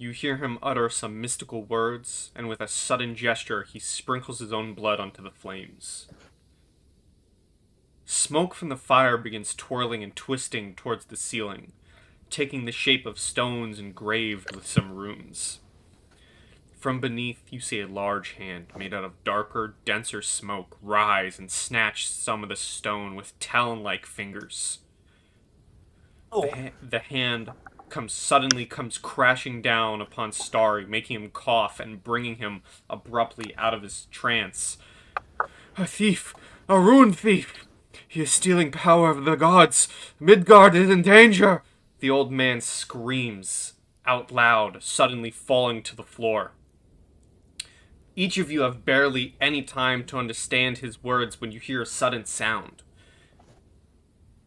You hear him utter some mystical words, and with a sudden gesture, he sprinkles his own blood onto the flames. Smoke from the fire begins twirling and twisting towards the ceiling, taking the shape of stones engraved with some runes. From beneath, you see a large hand made out of darker, denser smoke rise and snatch some of the stone with talon-like fingers. The hand comes crashing down upon Starry, making him cough and bringing him abruptly out of his trance. A thief! A rune thief! He is stealing power of the gods! Midgard is in danger! The old man screams out loud, suddenly falling to the floor. Each of you have barely any time to understand his words when you hear a sudden sound.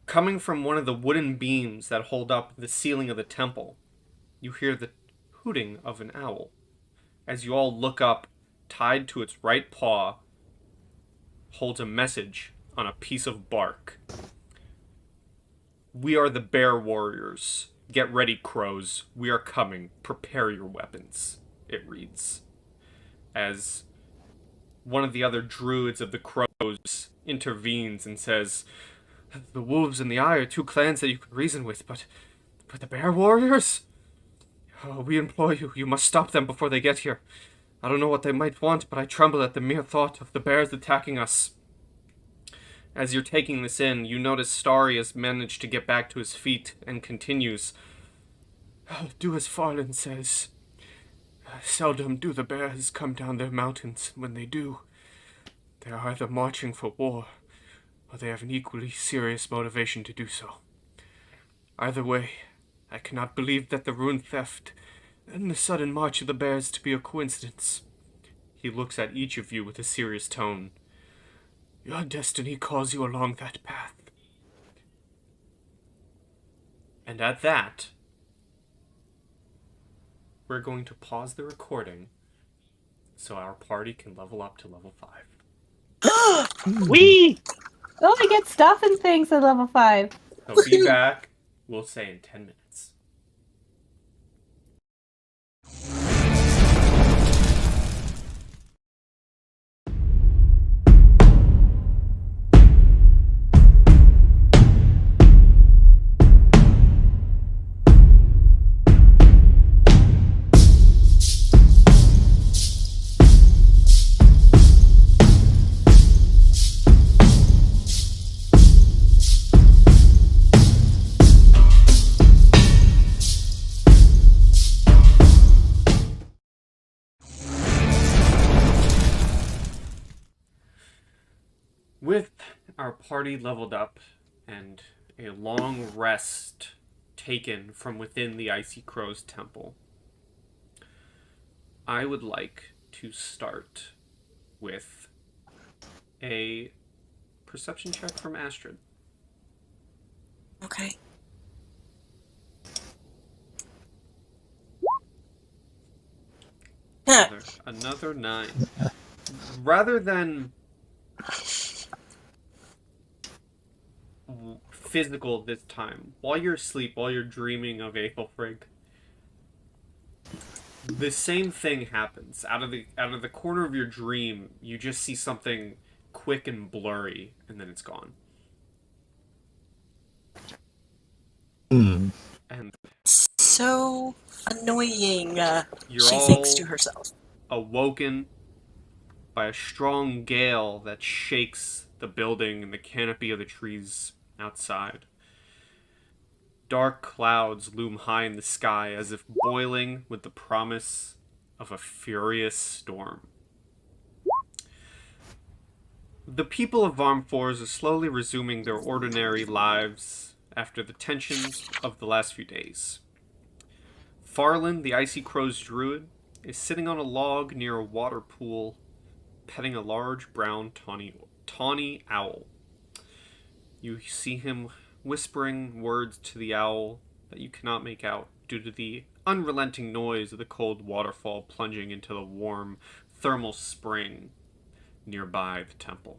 Coming from one of the wooden beams that hold up the ceiling of the temple, you hear the hooting of an owl. As you all look up, tied to its right paw, holds a message on a piece of bark. We are the bear warriors. Get ready, crows. We are coming. Prepare your weapons, it reads. As one of the other druids of the crows intervenes and says, the wolves and the eye are two clans that you can reason with, but the bear warriors? Oh, we implore you, you must stop them before they get here. I don't know what they might want, but I tremble at the mere thought of the bears attacking us. As you're taking this in, you notice Starry has managed to get back to his feet and continues, do as Farland says. Seldom do the bears come down their mountains. When they do, they are either marching for war, or they have an equally serious motivation to do so. Either way, I cannot believe that the rune theft and the sudden march of the bears to be a coincidence. He looks at each of you with a serious tone. Your destiny calls you along that path. And at that, we're going to pause the recording so our party can level up to level 5. Whee! Oh, I get stuff and things at level 5. So be back, we'll say in 10 minutes. With our party leveled up and a long rest taken from within the Icy Crows temple, I would like to start with a perception check from Astrid. Okay. Another 9. Rather than physical this time, while you're asleep, while you're dreaming of Aethelfrig, the same thing happens. Out of the corner of your dream, you just see something quick and blurry, and then it's gone. And So annoying. you're She all thinks to herself. awoken by a strong gale that shakes the building and the canopy of the trees outside. Dark clouds loom high in the sky as if boiling with the promise of a furious storm. The people of Varmrfors are slowly resuming their ordinary lives after the tensions of the last few days. Farland, the Icy Crows druid, is sitting on a log near a water pool, petting a large brown tawny tawny owl. You see him whispering words to the owl that you cannot make out due to the unrelenting noise of the cold waterfall plunging into the warm thermal spring nearby the temple.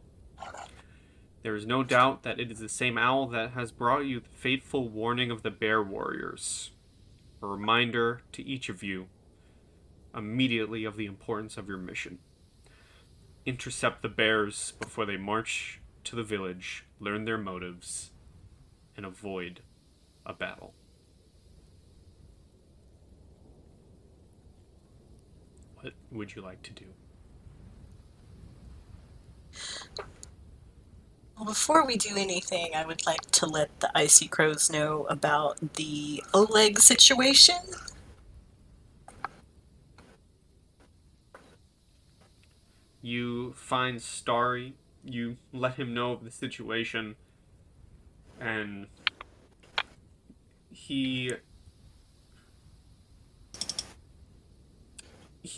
There is no doubt that it is the same owl that has brought you the fateful warning of the bear warriors, a reminder to each of you immediately of the importance of your mission. Intercept the bears before they march to the village, learn their motives, and avoid a battle. What would you like to do? Well, before we do anything, I would like to let the Icy Crows know about the Oleg situation. You find Starry, you let him know of the situation, and he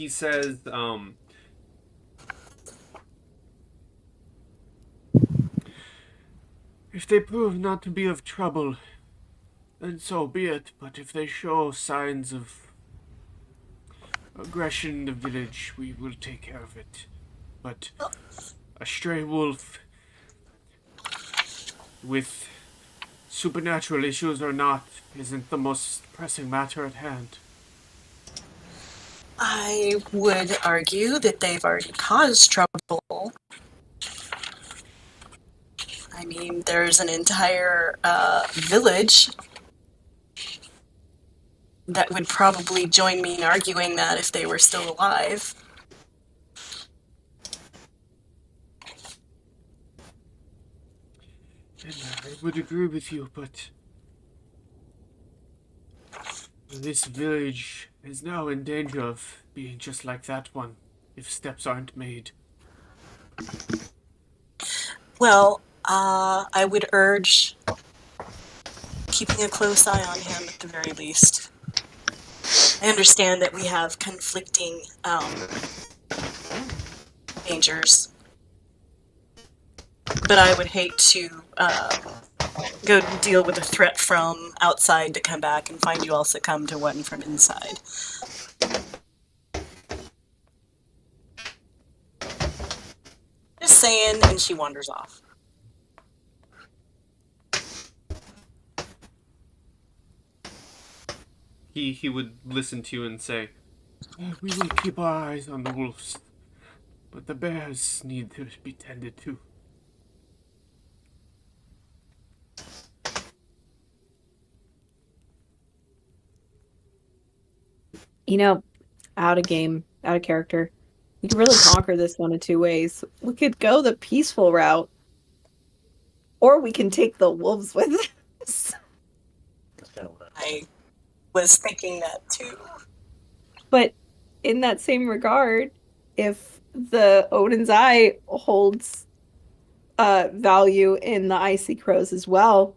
says, if they prove not to be of trouble, then so be it, but if they show signs of aggression in the village, we will take care of it. But a stray wolf, with supernatural issues or not, isn't the most pressing matter at hand. I would argue that they've already caused trouble. I mean, there's an entire village that would probably join me in arguing that if they were still alive. And I would agree with you, but this village is now in danger of being just like that one, if steps aren't made. Well, I would urge keeping a close eye on him at the very least. I understand that we have conflicting dangers, but I would hate to go deal with a threat from outside to come back and find you all succumb to one from inside. Just saying, and she wanders off. He would listen to you and say, we will keep our eyes on the wolves, but the bears need to be tended to. You know, out of game, out of character. We could really conquer this one of two ways. We could go the peaceful route, or we can take the wolves with us. I was thinking that too. But in that same regard, if the Odin's Eye holds value in the Icy Crows as well,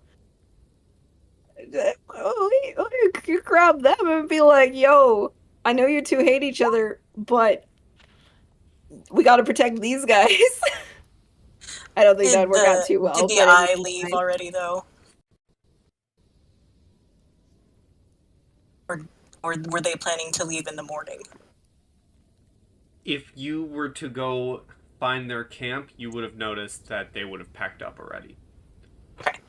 we could grab them and be like, yo, I know you two hate each other, but we gotta protect these guys. I don't think that'd work out too well. Did the eye leave already, though? Or were they planning to leave in the morning? If you were to go find their camp, you would have noticed that they would have packed up already. Okay.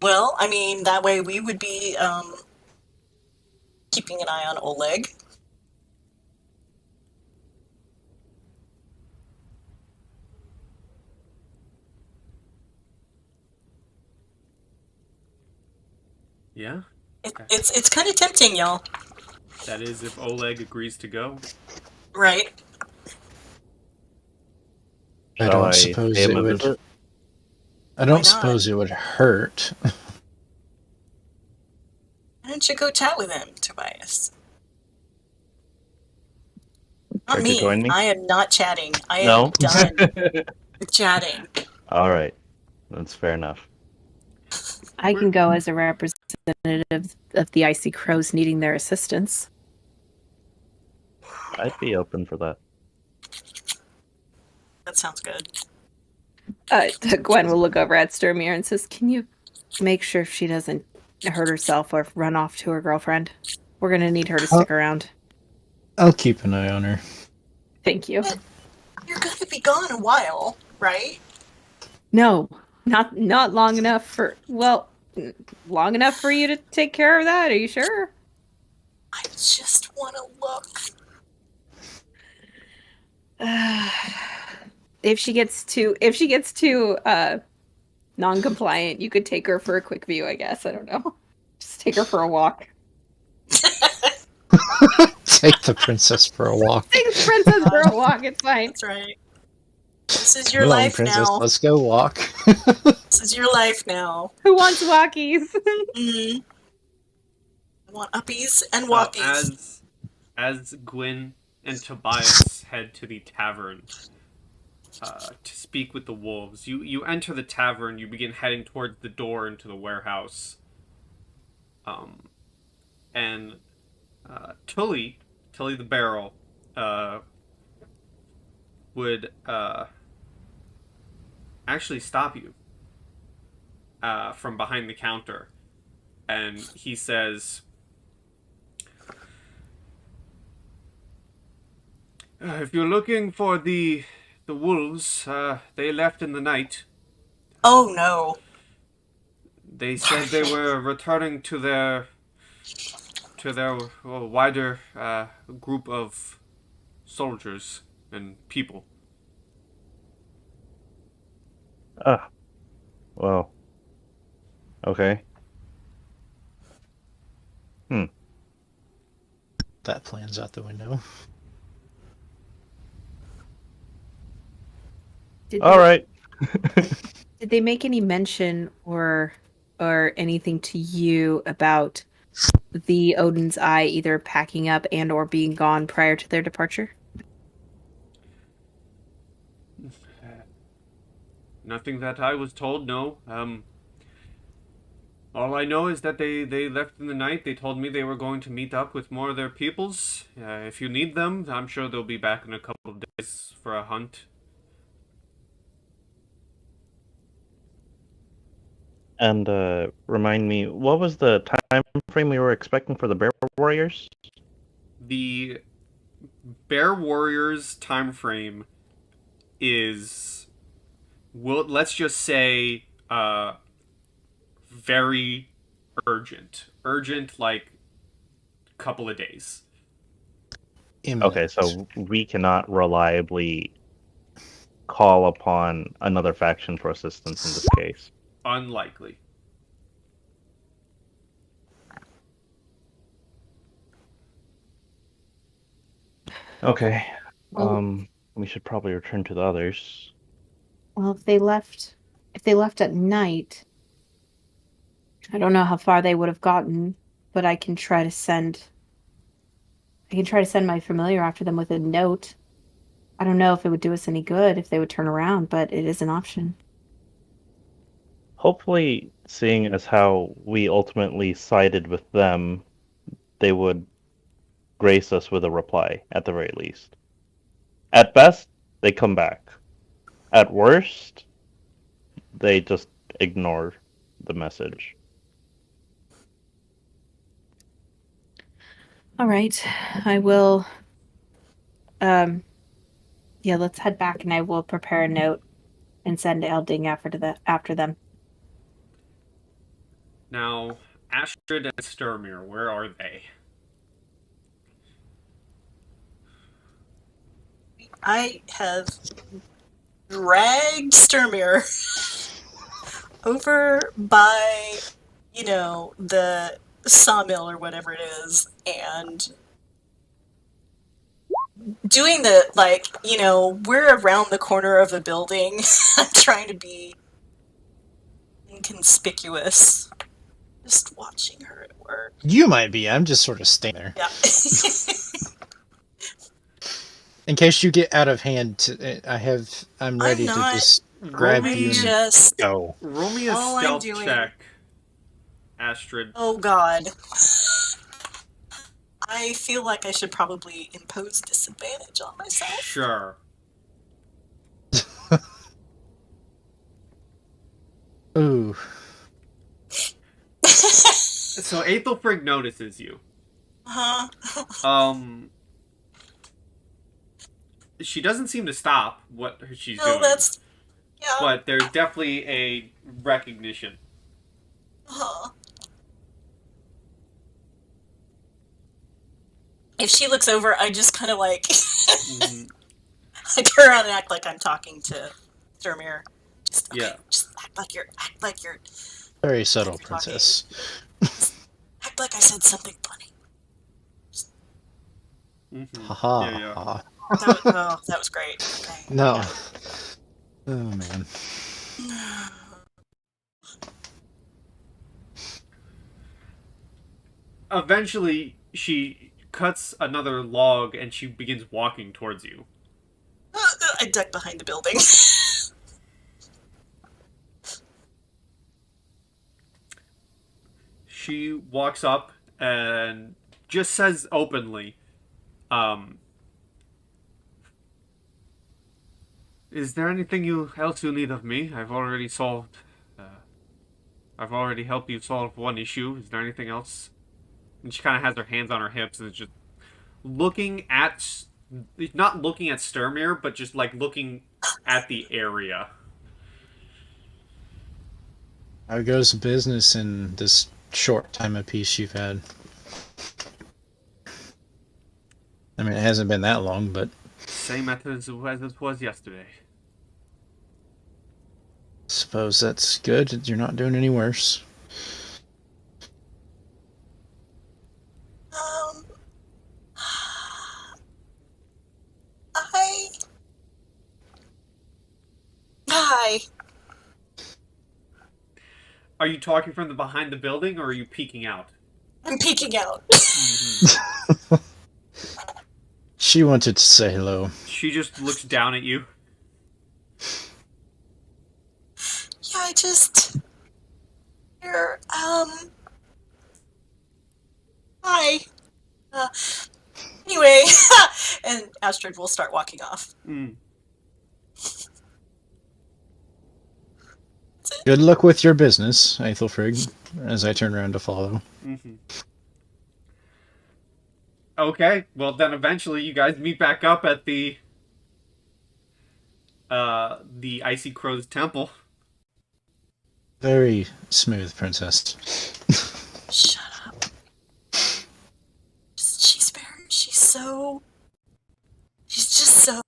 Well, I mean, that way we would be keeping an eye on Oleg. Yeah? It's kind of tempting, y'all. That is if Oleg agrees to go. Right. I Shall don't I suppose pay him it a would. visit? I don't not? suppose it would hurt. Why don't you go chat with him, Tobias? Not Care to me. join me? I am not chatting. I am No? done with chatting. All right. That's fair enough. I can go as a representative of the Icy Crows needing their assistance. I'd be open for that. That sounds good. Gwen will look over at Sturmir and says, "Can you make sure she doesn't hurt herself or run off to her girlfriend? We're gonna need her to stick around." I'll keep an eye on her. Thank you. But you're gonna be gone a while, right? No, not long enough for long enough for you to take care of that. Are you sure? I just want to look. If she gets too non-compliant, you could take her for a quick view, I guess. I don't know. Just take her for a walk. Take the princess for a walk. Take the princess for a walk. It's fine. That's right. This is your Come on, life princess, now. let's go walk. This is your life now. Who wants walkies? Mm. I want uppies and Well, walkies. as Gwyn and Tobias head to the tavern to speak with the wolves, you enter the tavern. You begin heading towards the door into the warehouse. And Tully the barrel, would actually stop you from behind the counter, and he says, "If you're looking for the wolves, they left in the night. Oh no. They said they were returning to their wider group of soldiers and people." Ah. Well. Okay. That plan's out the window. All right. Did they make any mention or anything to you about the Odin's Eye either packing up and or being gone prior to their departure? Nothing that I was told, no. All I know is that they left in the night. They told me they were going to meet up with more of their peoples. If you need them, I'm sure they'll be back in a couple of days for a hunt. And remind me, what was the time frame we were expecting for the Bear Warriors? The Bear Warriors time frame is, let's just say, very urgent, like a couple of days. Imminent. Okay, so we cannot reliably call upon another faction for assistance in this case. Unlikely. Okay. Well- We should probably return to the others. Well, if they left at night, I don't know how far they would have gotten, but I can try to send my familiar after them with a note. I don't know if it would do us any good if they would turn around, but it is an option. Hopefully, seeing as how we ultimately sided with them, they would grace us with a reply, at the very least. At best, they come back. At worst, they just ignore the message. All right, I will. Yeah, let's head back, and I will prepare a note and send Elding after them. Now, Astrid and Sturmir, where are they? I have dragged Sturmir over by, the sawmill or whatever it is, and doing we're around the corner of a building. I'm trying to be inconspicuous. Just watching her at work. You might be. I'm just sort of standing there. Yeah. In case you get out of hand, I'm ready to not. just grab Roll me- you and Just. go. Roll me a All I'm stealth doing- check, Astrid. Oh God. I feel like I should probably impose disadvantage on myself. Sure. Ooh. So Aethelfrig notices you. Uh-huh. She doesn't seem to stop what she's No, doing. that's... Yeah. But there's definitely a recognition. Uh-huh. If she looks over, I just kind of like... Mhm. I turn around and act like I'm talking to Sturmir. Just, okay, Yeah. just act like you're... Very subtle, talking. princess. Act like I said something funny. Mhm. Haha. Yeah. That was great. Okay. No. Yeah. Oh, man. Eventually, she cuts another log and she begins walking towards you. I duck behind the building. She walks up and just says openly, is there anything else you need of me? I've already helped you solve one issue. Is there anything else? And she kind of has her hands on her hips and is just looking at, not looking at Sturmir, but just like looking at the area. How goes business in this short time of peace you've had? I mean, it hasn't been that long, but... Same method as it was yesterday. Suppose that's good. You're not doing any worse. Hi. Are you talking from the behind the building, or are you peeking out? I'm peeking out. She wanted to say hello. She just looks down at you. Yeah, I just... Here, Hi. Anyway, and Astrid will start walking off. Mm. Good luck with your business, Aethelfrig, as I turn around to follow. Mm-hmm. Okay, well then eventually you guys meet back up at the Icy Crows temple. Very smooth, princess. Shut up. She's so... She's just so...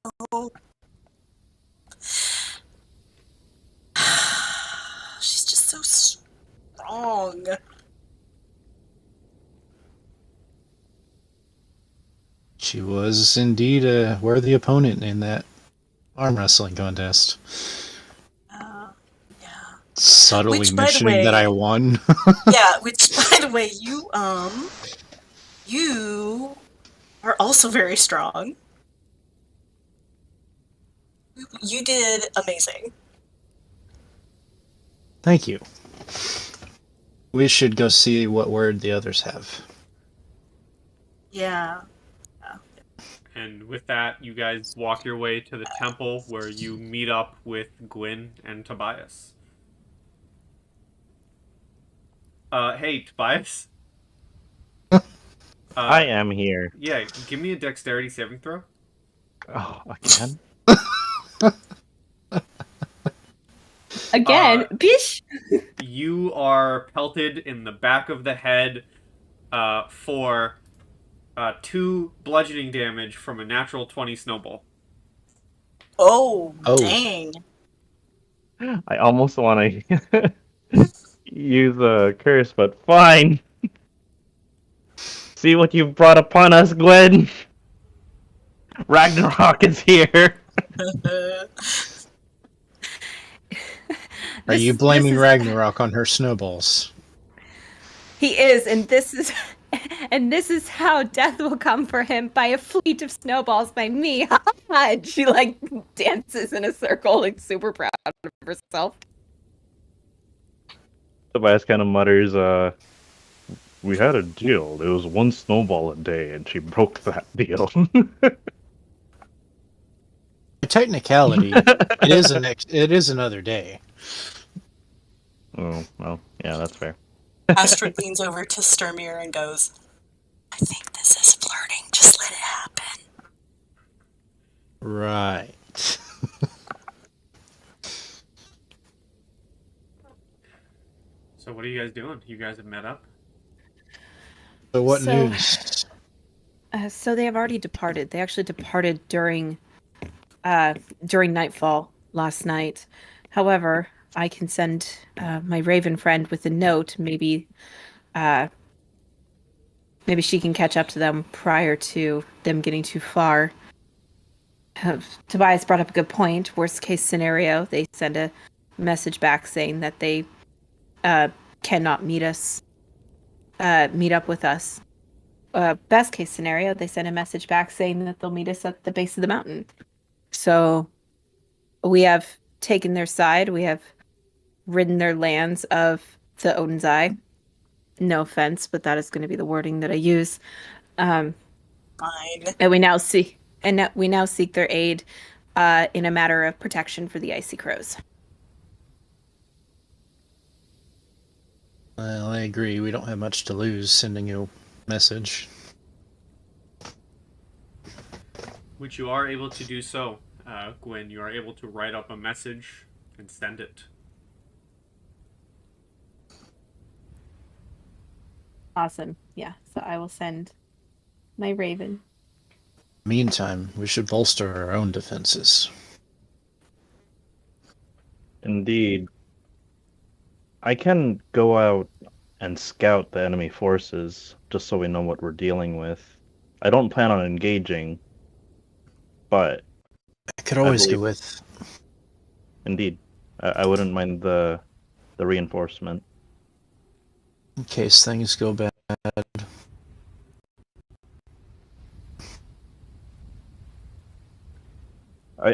She's just so strong. She was indeed a worthy opponent in that arm wrestling contest. Yeah. Subtly Which, by the mentioning that way- I won. Yeah, which, by the way, you are also very strong. You did amazing. Thank you. We should go see what word the others have. Yeah. And with that, you guys walk your way to the temple where you meet up with Gwyn and Tobias. Hey, Tobias? I am here. Yeah, give me a dexterity saving throw. Oh, again? Again, bish. You are pelted in the back of the head for 2 bludgeoning damage from a natural 20 snowball. Oh, Oh. dang. I almost want to use a curse, but fine. See what you've brought upon us, Gwen. Ragnarok is here. Are you blaming Ragnarok on her snowballs? He is, and this is how death will come for him, by a fleet of snowballs by me. And she like dances in a circle, like super proud of herself. Tobias kind of mutters, we had a deal. It was one snowball a day, and she broke that deal. Technicality, it is another day. Oh, well, yeah, that's fair. Astrid leans over to Sturmir and goes, I think this is flirting. Just let it happen. Right. So what are you guys doing? You guys have met up? So what So- news? So they have already departed. They actually departed during nightfall last night. However, I can send my raven friend with a note. Maybe she can catch up to them prior to them getting too far. Tobias brought up a good point. Worst case scenario, they send a message back saying that they cannot meet up with us. Best case scenario, they send a message back saying that they'll meet us at the base of the mountain. So we have taken their side. We have ridden their lands of the Odin's Eye. No offense, but that is going to be the wording that I use. Fine. And we now seek their aid in a matter of protection for the Icy Crows. Well, I agree. We don't have much to lose sending you a message. Which you are able to do so, Gwen. You are able to write up a message and send it. Awesome. Yeah. So I will send my raven. Meantime, we should bolster our own defenses. Indeed. I can go out and scout the enemy forces, just so we know what we're dealing with. I don't plan on engaging, but I could always believe- go with. indeed, I wouldn't mind the reinforcement. In case things go bad.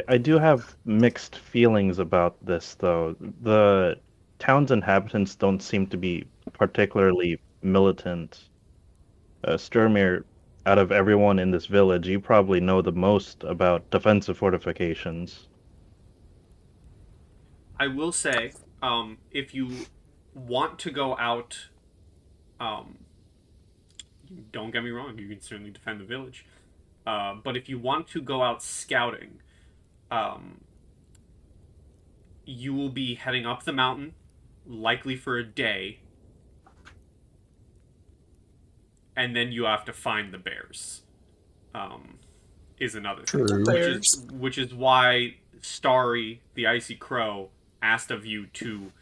I do have mixed feelings about this, though. The town's inhabitants don't seem to be particularly militant. Sturmir, out of everyone in this village, you probably know the most about defensive fortifications. I will say, if you want to go out, don't get me wrong, you can certainly defend the village. But if you want to go out scouting, you will be heading up the mountain, likely for a day, and then you have to find the bears. Is another thing, True. which is why Starry, the Icy Crow, asked of you to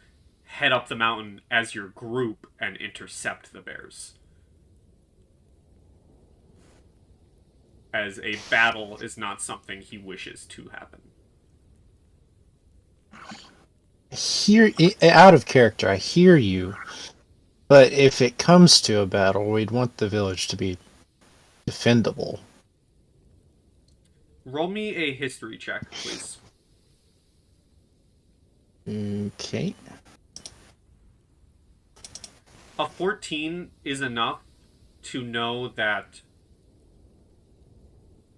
head up the mountain as your group and intercept the bears. As a battle is not something he wishes to happen. Out of character, I hear you. But if it comes to a battle, we'd want the village to be defendable. Roll me a history check, please. Okay. A 14 is enough to know that.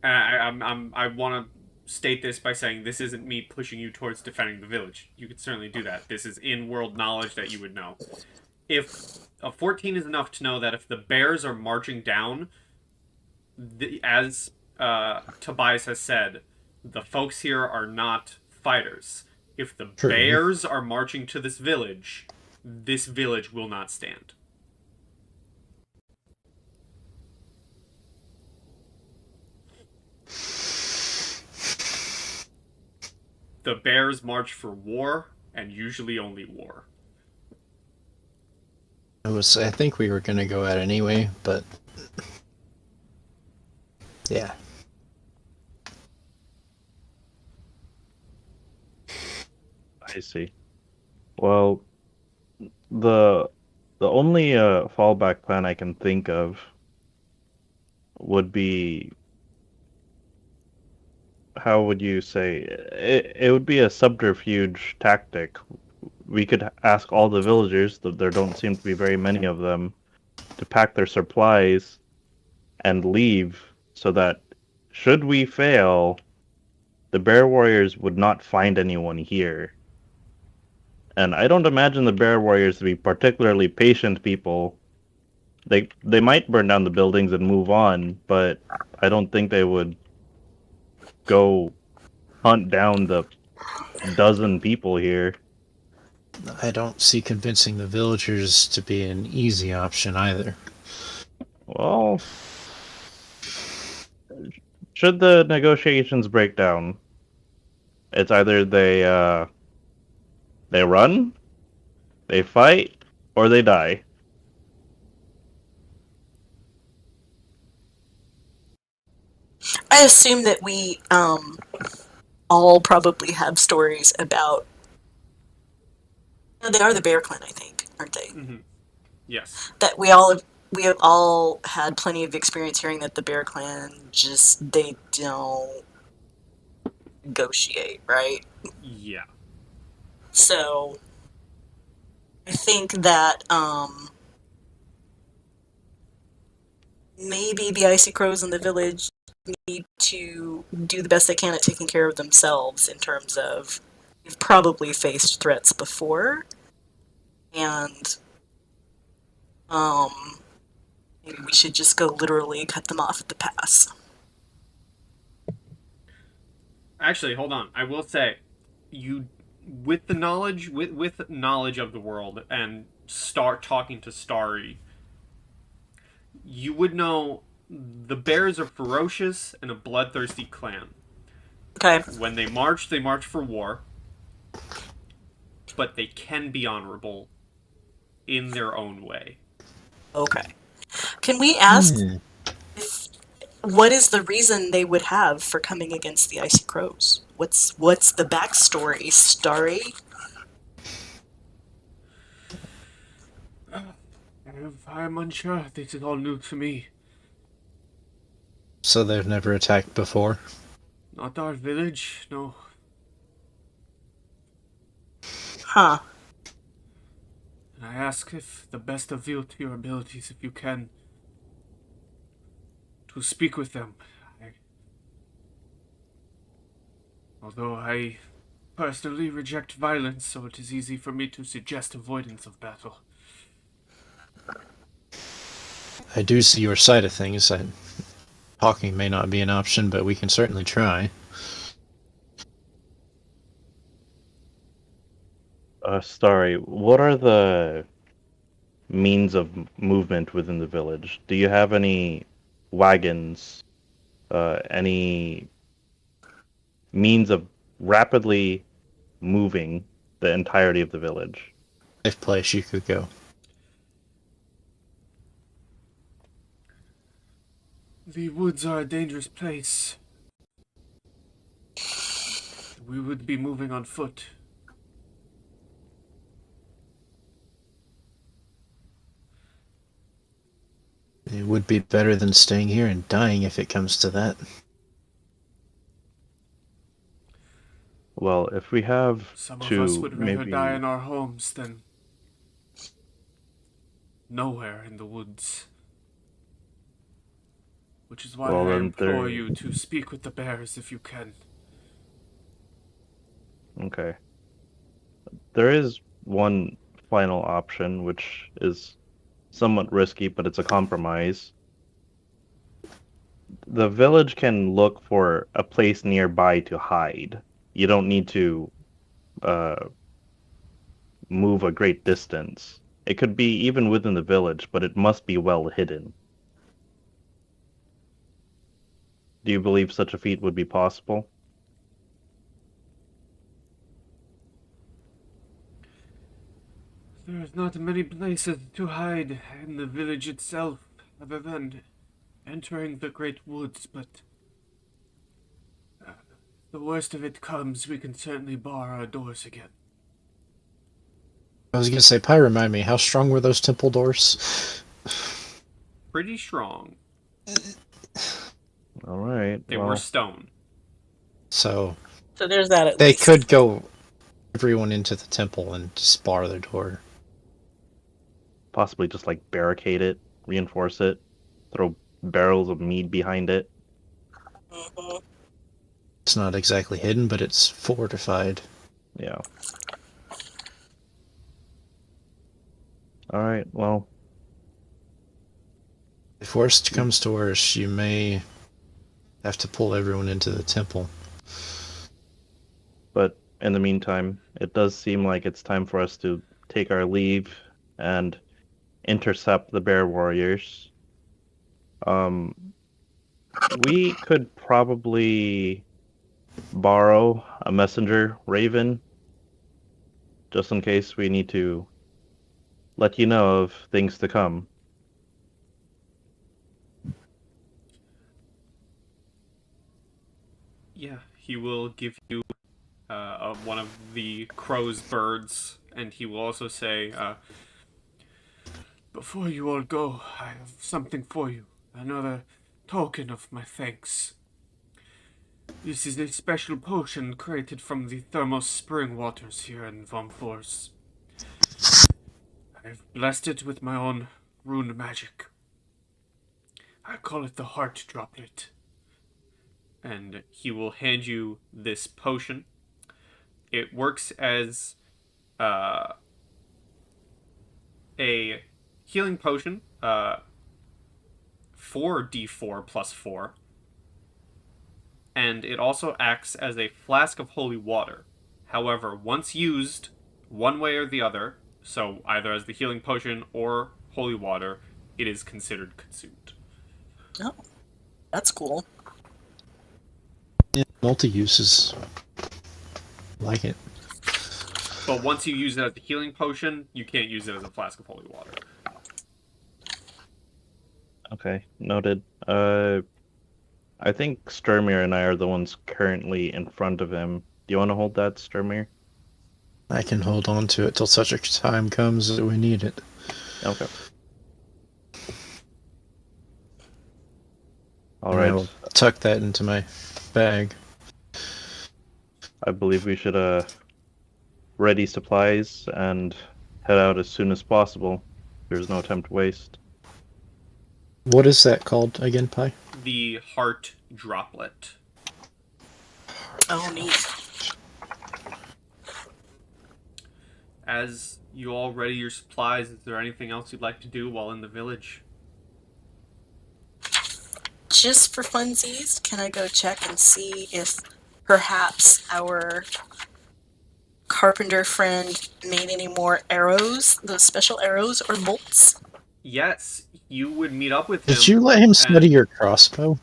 And I want to state this by saying this isn't me pushing you towards defending the village. You could certainly do that. This is in-world knowledge that you would know. If a 14 is enough to know that if the bears are marching down, as Tobias has said, the folks here are not fighters. If the True. bears are marching to this village will not stand. The bears march for war, and usually only war. I think we were going to go out anyway, but yeah. I see. Well, the only fallback plan I can think of would be, how would you say, it would be a subterfuge tactic. We could ask all the villagers, there don't seem to be very many of them, to pack their supplies and leave so that should we fail, the bear warriors would not find anyone here. And I don't imagine the bear warriors to be particularly patient people. They might burn down the buildings and move on, but I don't think they would go hunt down the dozen people here. I don't see convincing the villagers to be an easy option either. Well, should the negotiations break down, it's either they run, they fight, or they die. I assume that we all probably have stories about. No, they are the Bear Clan, I think, aren't they? Mm-hmm. Yes. That we have all had plenty of experience hearing that the Bear Clan they don't negotiate, right? Yeah. So I think that maybe the Icy Crows in the village need to do the best they can at taking care of themselves in terms of we've probably faced threats before, and maybe we should just go literally cut them off at the pass. Actually, hold on. I will say, you with the knowledge with knowledge of the world and start talking to Starry, you would know the bears are ferocious and a bloodthirsty clan. Okay. When they march for war, but they can be honorable in their own way. Okay. Can we ask Hmm. what is the reason they would have for coming against the Icy Crows? What's the backstory, Starry? I'm unsure. This is all new to me. So they've never attacked before? Not our village, no. Huh. And I ask if the best of you to your abilities, if you can, to speak with them. Although I personally reject violence, so it is easy for me to suggest avoidance of battle. I do see your side of things. Talking may not be an option, but we can certainly try. Starry, what are the means of movement within the village? Do you have any wagons, any means of rapidly moving the entirety of the village? Safe place you could go. The woods are a dangerous place. We would be moving on foot. It would be better than staying here and dying if it comes to that. Well, if we have Some of to us would rather maybe die in our homes than nowhere in the woods. Which is why Well, I then implore there- you to speak with the bears if you can. Okay. There is one final option, which is somewhat risky, but it's a compromise. The village can look for a place nearby to hide. You don't need to move a great distance. It could be even within the village, but it must be well hidden. Do you believe such a feat would be possible? There is not many places to hide in the village itself, other than entering the great woods, but the worst of it comes, we can certainly bar our doors again. I was gonna say, Pi, remind me, how strong were those temple doors? Pretty strong. All right. They well, were stone. So So there's that at they least. could go everyone into the temple and just bar their door. possibly just like barricade it reinforce it, throw barrels of mead behind it. Mhm. It's not exactly hidden, but it's fortified. Yeah. All right. Well, If worst comes to worst, you may have to pull everyone into the temple. but in the meantime, it does seem like it's time for us to take our leave and intercept the bear warriors. We could probably borrow a messenger raven just in case we need to let you know of things to come. Yeah, he will give you one of the crow's birds, and he will also say, "Before you all go, I have something for you. Another token of my thanks. This is a special potion created from the thermal spring waters here in Varmrfors. I've blessed it with my own rune magic. I call it the heart droplet." And he will hand you this potion. It works as a healing potion, 4d4 plus 4. And it also acts as a flask of holy water. However, once used, one way or the other, so either as the healing potion or holy water, it is considered consumed. Oh, that's cool. Yeah, multi-uses. Like it. But once you use it as a healing potion, you can't use it as a flask of holy water. Okay, noted. I think Sturmir and I are the ones currently in front of him. Do you want to hold that, Sturmir? I can hold on to it till such a time comes that we need it. Okay. All And right. I will tuck that into my bag. I believe we should ready supplies and head out as soon as possible. There's no time to waste. What is that called again, Pi? The heart droplet. Oh, neat. As you all ready your supplies, is there anything else you'd like to do while in the village? Just for funsies, can I go check and see if perhaps our carpenter friend made any more arrows, those special arrows or bolts? Yes, you would meet up with him. Did you let him study your crossbow?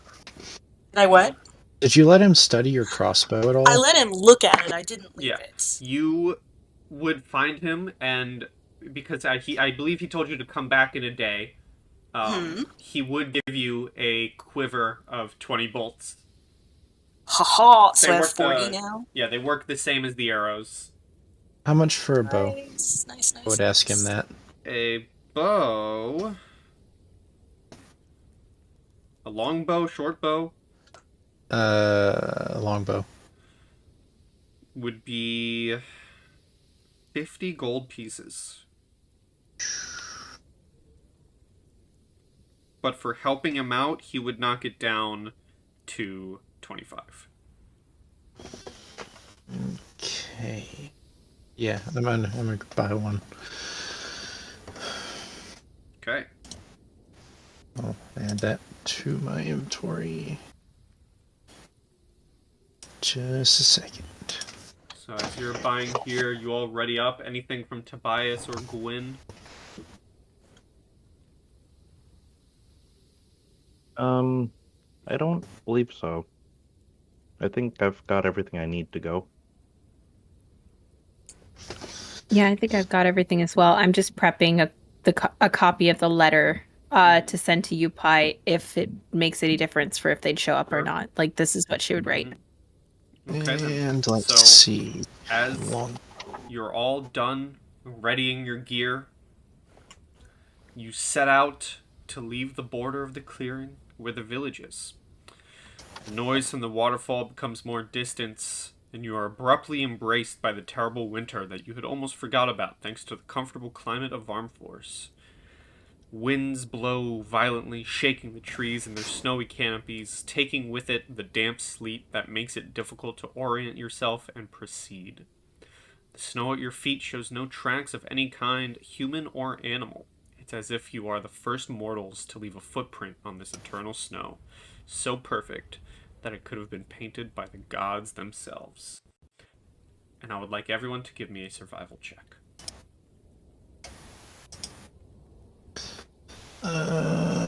Did I what? Did you let him study your crossbow at all? I let him look at it. I didn't leave Yeah. it. You would find him, and because I believe he told you to come back in a day, he would give you a quiver of 20 bolts. Haha, so They I have work 40 the- now? Yeah, they work the same as the arrows. How much for a bow? Nice, nice, nice. I would ask him that. A bow... A long bow, short bow, Longbow. would be 50 gold pieces. But for helping him out, he would knock it down to 25. Okay. Yeah, I'm gonna buy one. Okay. I'll add that to my inventory. Just a second. So as you're buying here, you all ready up? Anything from Tobias or Gwyn? I don't believe so. I think I've got everything I need to go. Yeah, I think I've got everything as well. I'm just prepping a copy of the letter to send to you, Pi, if it makes any difference for if they'd show up or not. Like, this is what she would write. Okay, then. And let's So, see. As Long. you're all done readying your gear, you set out to leave the border of the clearing where the village is. The noise from the waterfall becomes more distant, and you are abruptly embraced by the terrible winter that you had almost forgot about thanks to the comfortable climate of Varmrfors. Winds blow violently, shaking the trees and their snowy canopies, taking with it the damp sleet that makes it difficult to orient yourself and proceed. The snow at your feet shows no tracks of any kind, human or animal. It's as if you are the first mortals to leave a footprint on this eternal snow, so perfect that it could have been painted by the gods themselves. And I would like everyone to give me a survival check. I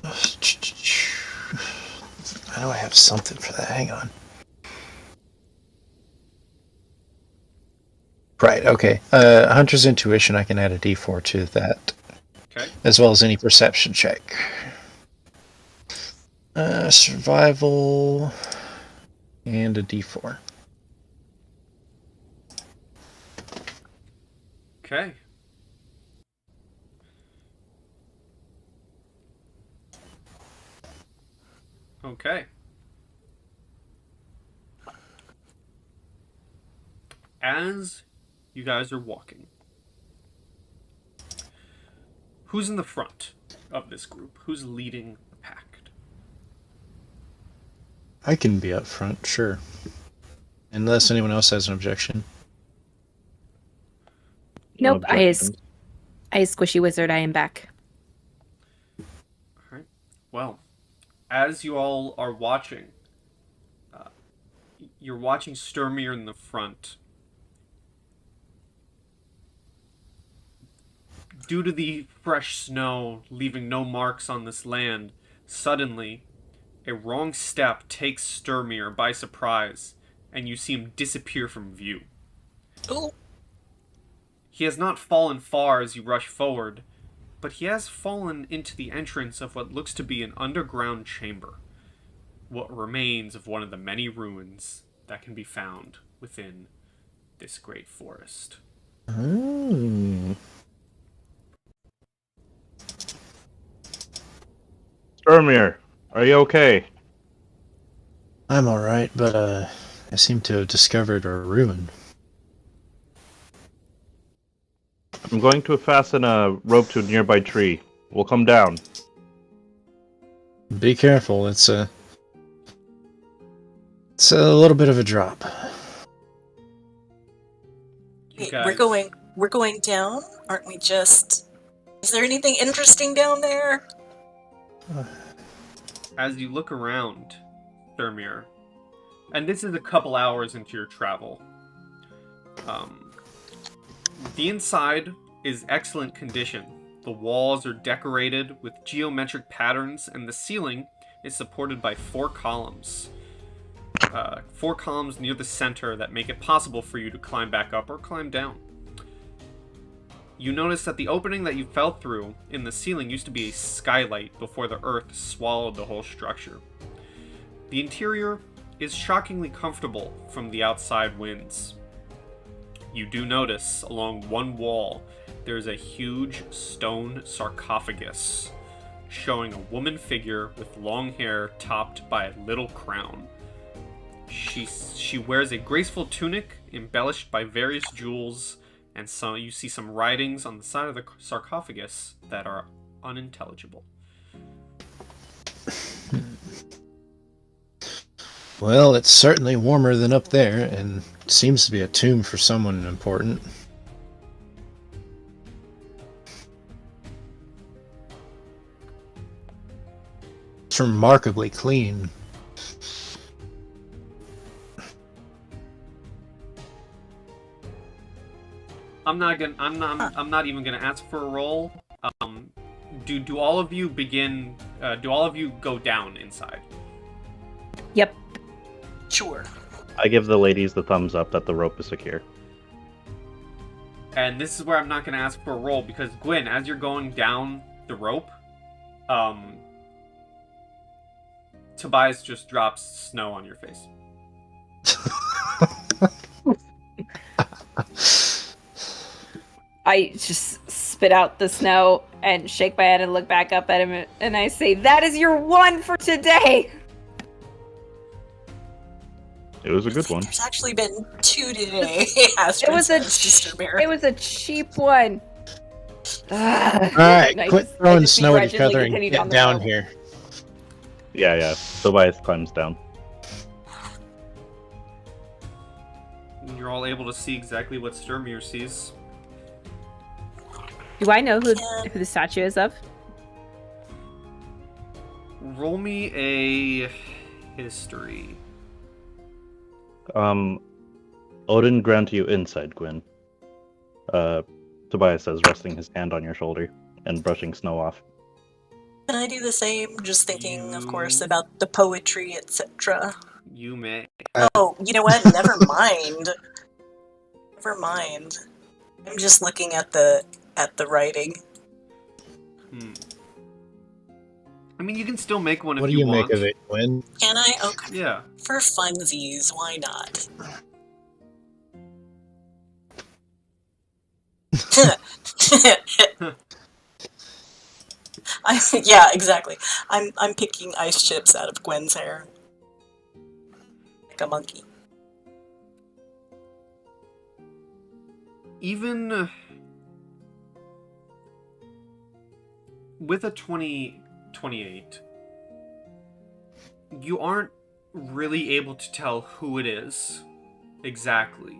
know I have something for that. Hang on. Right, okay. Hunter's Intuition, I can add a d4 to that. Okay. As well as any perception check. Survival, and a d4. Okay. Okay. As you guys are walking, who's in the front of this group? Who's leading the pack? I can be up front, sure. Unless anyone else has an objection. Nope, No objections. I squishy wizard, I am back. Alright. Well, as you all are watching, you're watching Sturmir in the front. Due to the fresh snow leaving no marks on this land, suddenly, a wrong step takes Sturmir by surprise, and you see him disappear from view. Oh, He has not fallen far as you rush forward, but he has fallen into the entrance of what looks to be an underground chamber, what remains of one of the many ruins that can be found within this great forest. Sturmir, are you okay? I'm alright, but I seem to have discovered a ruin. I'm going to fasten a rope to a nearby tree. We'll come down. Be careful, it's a little bit of a drop. You wait, guys- we're going down, aren't we? Just, is there anything interesting down there? As you look around, Thermir, and this is a couple hours into your travel, the inside is excellent condition. The walls are decorated with geometric patterns, and the ceiling is supported by 4 columns. 4 columns near the center that make it possible for you to climb back up or climb down. You notice that the opening that you fell through in the ceiling used to be a skylight before the earth swallowed the whole structure. The interior is shockingly comfortable from the outside winds. You do notice along one wall there's a huge stone sarcophagus showing a woman figure with long hair topped by a little crown. She wears a graceful tunic embellished by various jewels, and so you see some writings on the side of the sarcophagus that are unintelligible. Well, it's certainly warmer than up there, and seems to be a tomb for someone important. It's remarkably clean. I'm not even gonna ask for a roll. Do all of you begin? Do all of you go down inside? Yep. Sure. I give the ladies the thumbs up that the rope is secure. And this is where I'm not gonna ask for a roll, because Gwyn, as you're going down the rope, Tobias just drops snow on your face. I just spit out the snow and shake my head and look back up at him, and I say, "That is your one for today!" It was a good one. There's actually been 2 today. It was a cheap one. All right, And I quit just- I throwing just snow at each begrudgingly other and continue get down the down road. here. Yeah. Tobias climbs down. You're all able to see exactly what Sturmir sees. Do I know who the statue is of? Roll me a history. Odin grant you insight, Gwyn. Tobias says, resting his hand on your shoulder and brushing snow off. Can I do the same? Just thinking, of course, You- about the poetry, etc. You may. Oh, you know what? Never mind. Never mind. I'm just looking at the writing. I mean, you can still make one What if do you want. make of it, Gwen? Can I? Okay. Yeah. For funsies, why not? Yeah, exactly. I'm picking ice chips out of Gwen's hair. Like a monkey. Even with a 28, you aren't really able to tell who it is exactly.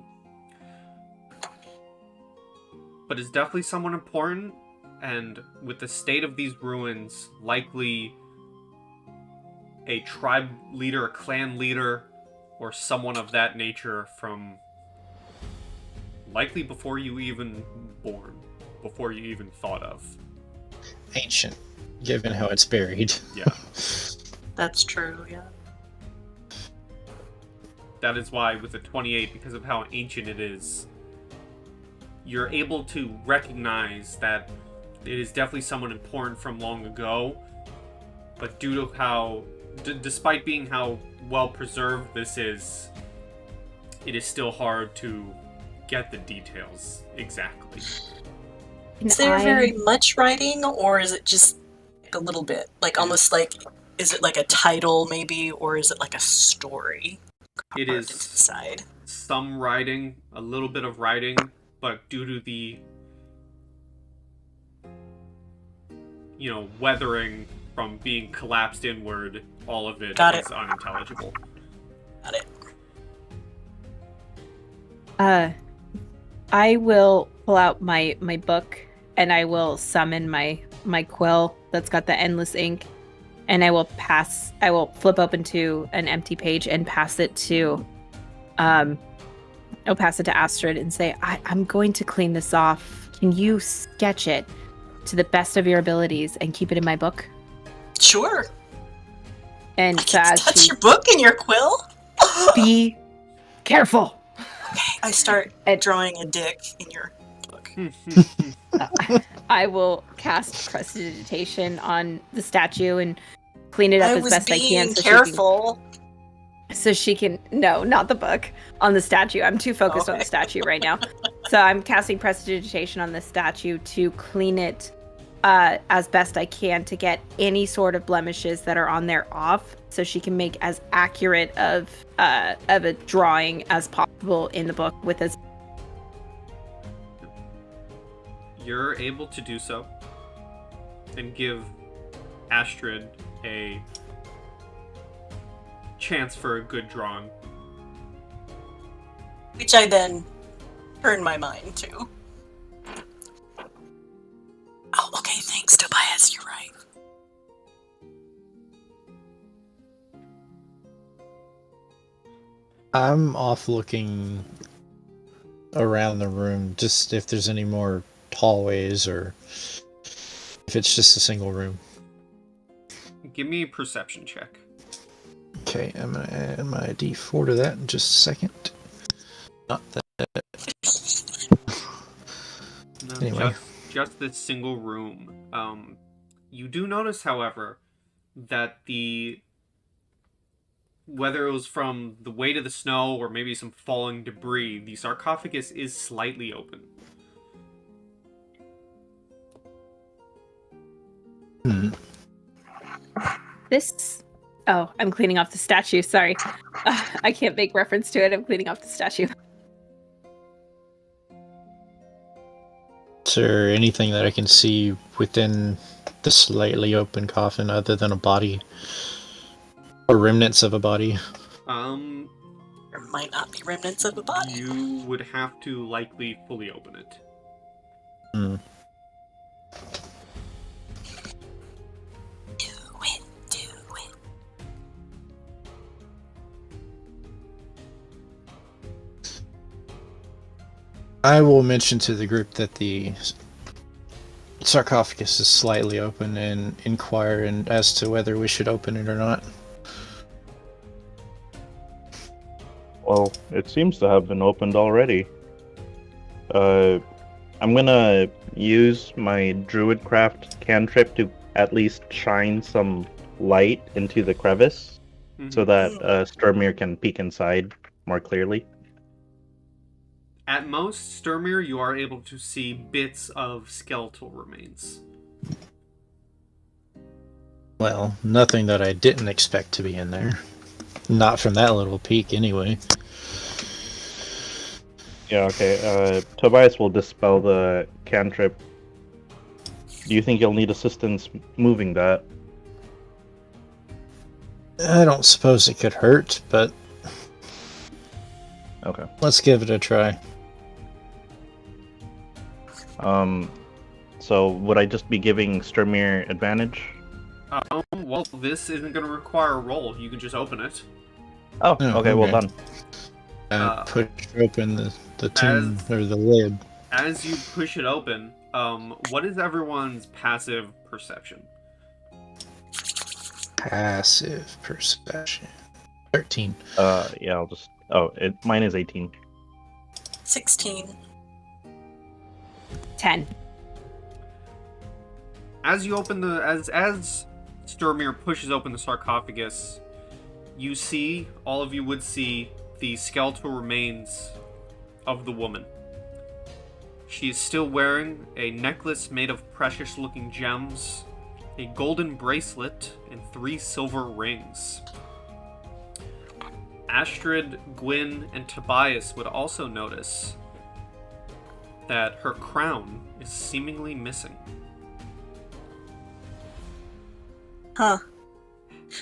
But it's definitely someone important, and with the state of these ruins, likely a tribe leader, a clan leader, or someone of that nature from likely before you even born, before you even thought of. Ancient, given how it's buried. Yeah. That's true, yeah. That is why with the 28, because of how ancient it is, you're able to recognize that it is definitely someone important from long ago, but due to how, despite being how well preserved this is, it is still hard to get the details exactly. Is there very much writing, or is it just like a little bit? Like almost like, is it like a title maybe, or is it like a story? It Hard is to decide. some writing, a little bit of writing, but due to the, weathering from being collapsed inward, all of it Got is it. unintelligible. Got it. I will pull out my book and I will summon my quill that's got the endless ink, and I will flip open to an empty page and pass it to I'll pass it to Astrid and say, I'm going to clean this off. Can you sketch it to the best of your abilities and keep it in my book? Sure. And I so can as touch she, your book and your quill. be careful. I start drawing a dick in your book. I will cast prestidigitation on the statue and clean it up I as was best I being can. careful. So she can no, not the book, on the statue. I'm too focused on the statue right now. So I'm casting prestidigitation on the statue to clean it as best I can to get any sort of blemishes that are on there off, so she can make as accurate of a drawing as possible in the book with as. You're able to do so and give Astrid a chance for a good drawing. Which I then turn my mind to. Oh, okay, thanks, Tobias, you're right. I'm off looking around the room, just if there's any more hallways or if it's just a single room. Give me a perception check. Okay, I'm gonna add my D4 to that in just a second. Not that. No, Anyway. just this single room. You do notice, however, that whether it was from the weight of the snow or maybe some falling debris, the sarcophagus is slightly open. This. Oh, I'm cleaning off the statue. Sorry. I can't make reference to it. I'm cleaning off the statue. there anything that I can see within the slightly open coffin other than a body? Or remnants of a body? There might not be remnants of a body. You would have to likely fully open it. Hmm. Do it. I will mention to the group that the sarcophagus is slightly open and inquire as to whether we should open it or not. Well, it seems to have been opened already. I'm gonna use my Druidcraft cantrip to at least shine some light into the crevice so that Sturmir can peek inside more clearly. At most, Sturmir, you are able to see bits of skeletal remains. Well, nothing that I didn't expect to be in there. Not from that little peek, anyway. Yeah, okay. Tobias will dispel the cantrip. Do you think you'll need assistance moving that? I don't suppose it could hurt, but Okay. let's give it a try. So would I just be giving Sturmir advantage? Well, this isn't going to require a roll. You can just open it. Oh, Oh, okay, well okay. done. Push open the tomb, or the lid. As you push it open, what is everyone's passive perception? Passive perception. 13. Yeah, I'll just... Oh, mine is 18. 16. 10. As you open as Sturmir pushes open the sarcophagus, you see, all of you would see, the skeletal remains of the woman. She is still wearing a necklace made of precious-looking gems, a golden bracelet, and 3 silver rings. Astrid, Gwyn, and Tobias would also notice that her crown is seemingly missing. Huh.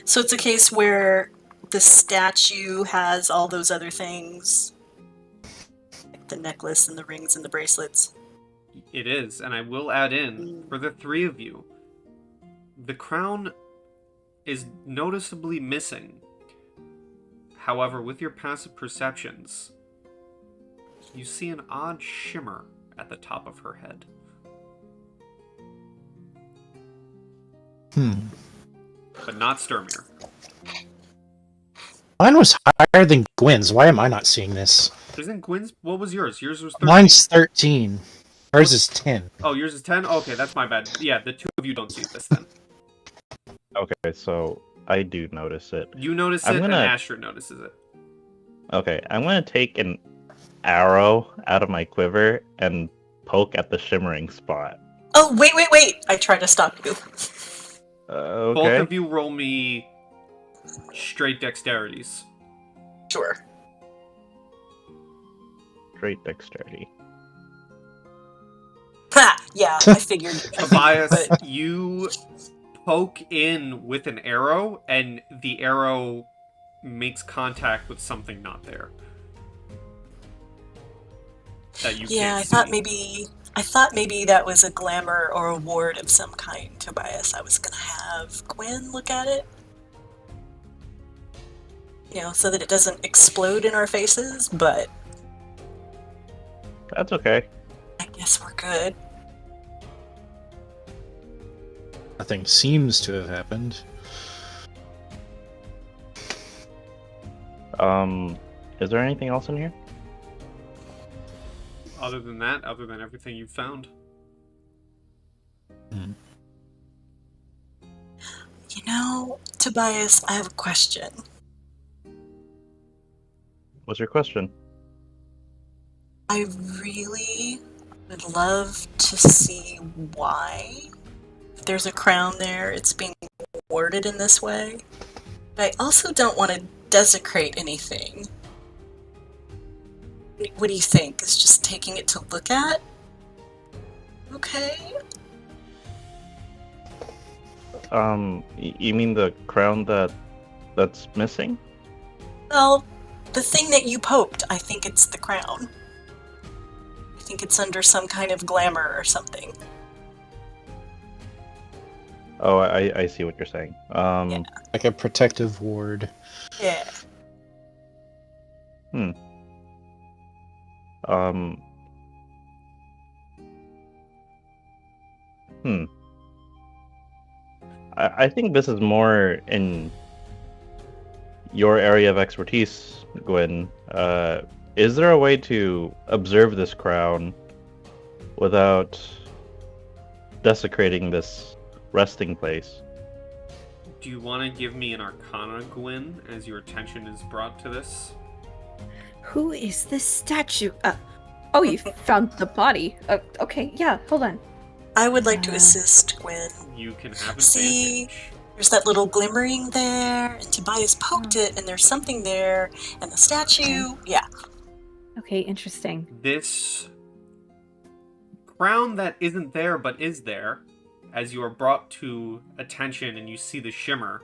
So it's a case where the statue has all those other things, like the necklace and the rings and the bracelets. It is, and I will add in, for the 3 of you, the crown is noticeably missing. However, with your passive perceptions, you see an odd shimmer at the top of her head. But not Sturmir. Mine was higher than Gwyn's. Why am I not seeing this? Isn't Gwyn's... What was yours? Yours was 13. Mine's 13. Hers is 10. Oh, yours is 10? Okay, that's my bad. Yeah, the 2 of you don't see this then. Okay, so I do notice it. You notice it, and Astrid notices it. Okay, I'm gonna take an arrow out of my quiver and poke at the shimmering spot. Oh, wait! I try to stop you. Okay. Both of you roll me straight dexterities. Sure. Great dexterity. Ha! Yeah, I figured. Tobias, but you poke in with an arrow, and the arrow makes contact with something not there. That you yeah, can't I thought maybe that was a glamour or a ward of some kind, Tobias. I was gonna have Gwen look at it. You know, so that it doesn't explode in our faces, but That's okay. I guess we're good. Nothing seems to have happened. Is there anything else in here? Other than that, other than everything you've found. You know, Tobias, I have a question. What's your question? I really would love to see why, if there's a crown there, it's being warded in this way. But I also don't want to desecrate anything. What do you think? Is just taking it to look at Okay. You mean the crown that's missing? Well, the thing that you poked, I think it's the crown. I think it's under some kind of glamour or something. Oh, I see what you're saying. Yeah. Like a protective ward. Yeah. Um. I think this is more in your area of expertise, Gwen. Is there a way to observe this crown without desecrating this resting place? Do you want to give me an Arcana, Gwyn, as your attention is brought to this? Who is this statue? Oh, you found the body. Okay, yeah, hold on. I would like to assist Gwen. You can have advantage. See, there's that little glimmering there, and Tobias poked it, and there's something there, and the statue. Yeah. Okay, interesting. This crown that isn't there but is there, as you are brought to attention and you see the shimmer,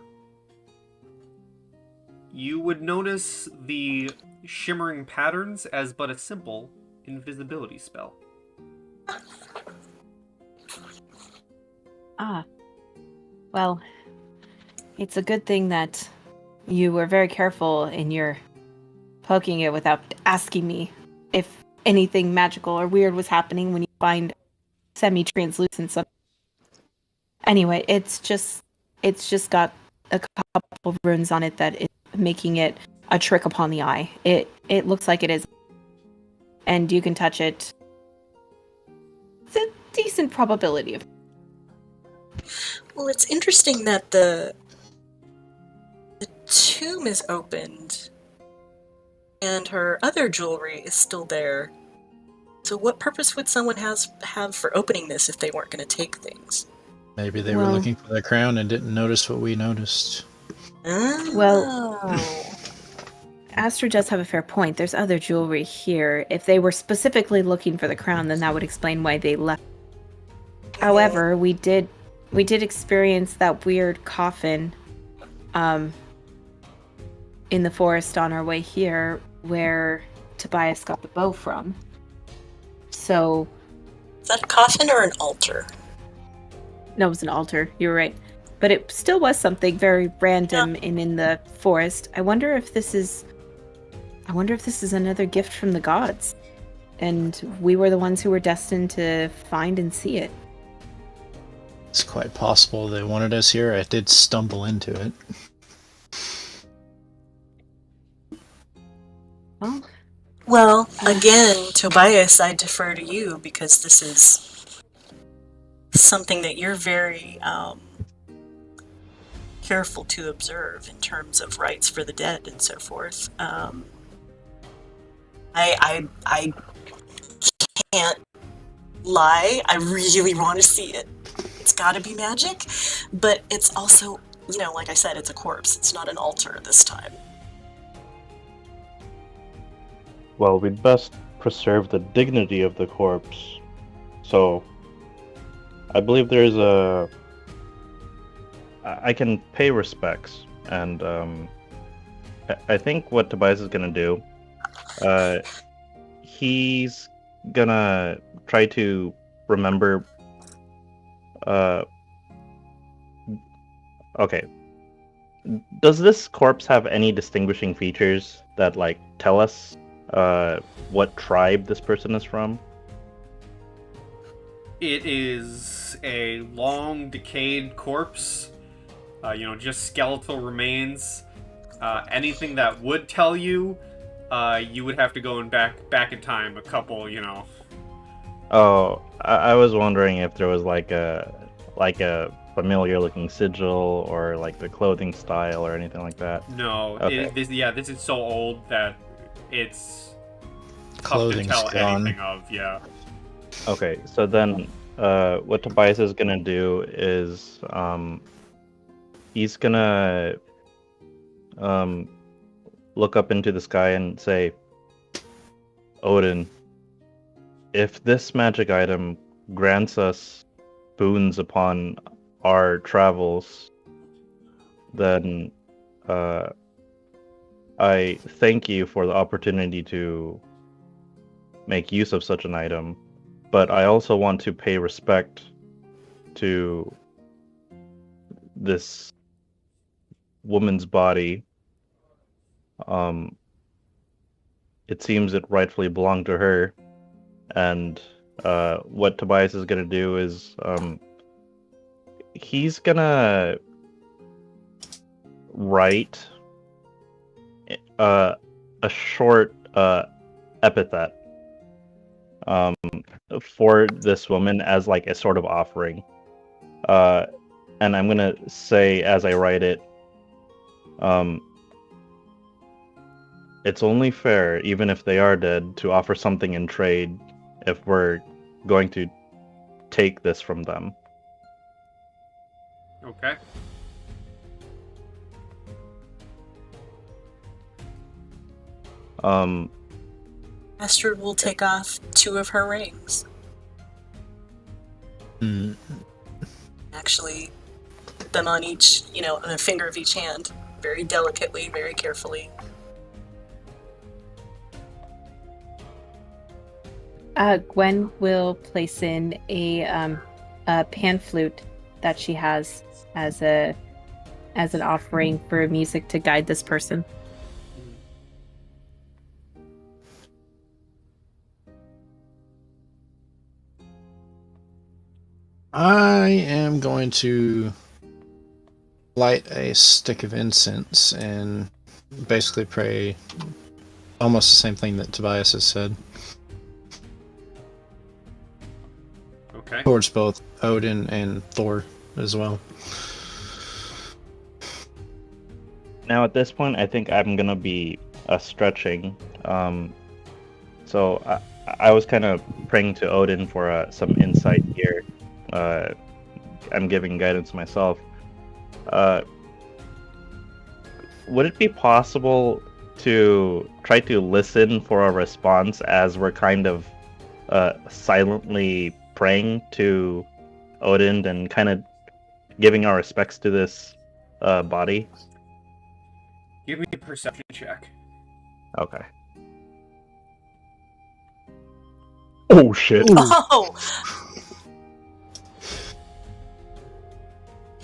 you would notice the shimmering patterns as but a simple invisibility spell. Ah. Well, it's a good thing that you were very careful in your poking it without asking me if anything magical or weird was happening when you find semi-translucent something. Anyway, it's just got a couple runes on it that is making it a trick upon the eye. It looks like it is, and you can touch it. It's a decent probability of. Well, it's interesting that the tomb is opened, and her other jewelry is still there. So, what purpose would someone have for opening this if they weren't going to take things? Maybe they were looking for the crown and didn't notice what we noticed. Oh. Well, Astrid does have a fair point. There's other jewelry here. If they were specifically looking for the crown, then that would explain why they left. However, we did experience that weird coffin in the forest on our way here where Tobias got the bow from. So... Is that a coffin or an altar? No, it was an altar. You were right. But it still was something very random and in the forest. I wonder if this is another gift from the gods. And we were the ones who were destined to find and see it. It's quite possible they wanted us here. I did stumble into it. Well, again, Tobias, I defer to you because this is something that you're very careful to observe in terms of rites for the dead and so forth. I can't lie. I really want to see it. It's got to be magic, but it's also, like I said, it's a corpse. It's not an altar this time. Well, we'd best preserve the dignity of the corpse. So, I believe there's I can pay respects, and I think what Tobias is gonna do, he's gonna try to remember. Okay. Does this corpse have any distinguishing features that tell us what tribe this person is from? It is a long, decayed corpse. Just skeletal remains. Anything that would tell you, you would have to go back in time a couple, Oh, I was wondering if there was like a familiar-looking sigil or the clothing style or anything like that. No, Okay. This is so old that it's tough to Clothing's tell gone. anything of. Yeah. Okay, so then what Tobias is gonna do is he's gonna look up into the sky and say, Odin, if this magic item grants us boons upon our travels, then I thank you for the opportunity to make use of such an item, but I also want to pay respect to this woman's body. It seems it rightfully belonged to her, and what Tobias is gonna do is he's gonna write a short epithet for this woman as like a sort of offering, and I'm gonna say as I write it, it's only fair, even if they are dead, to offer something in trade if we're going to take this from them. Okay. Astrid will take off 2 of her rings. Hmm. Actually, put them on each, on a finger of each hand. Very delicately, very carefully. Gwen will place in a pan flute that she has as an offering for music to guide this person. I am going to light a stick of incense and basically pray almost the same thing that Tobias has said. Okay. Towards both Odin and Thor as well. Now at this point, I think I'm gonna be stretching. So I was kind of praying to Odin for some insight here. I'm giving guidance myself. Would it be possible to try to listen for a response as we're kind of silently praying to Odin and kind of giving our respects to this body? Give me a perception check. Okay. Oh shit. Oh!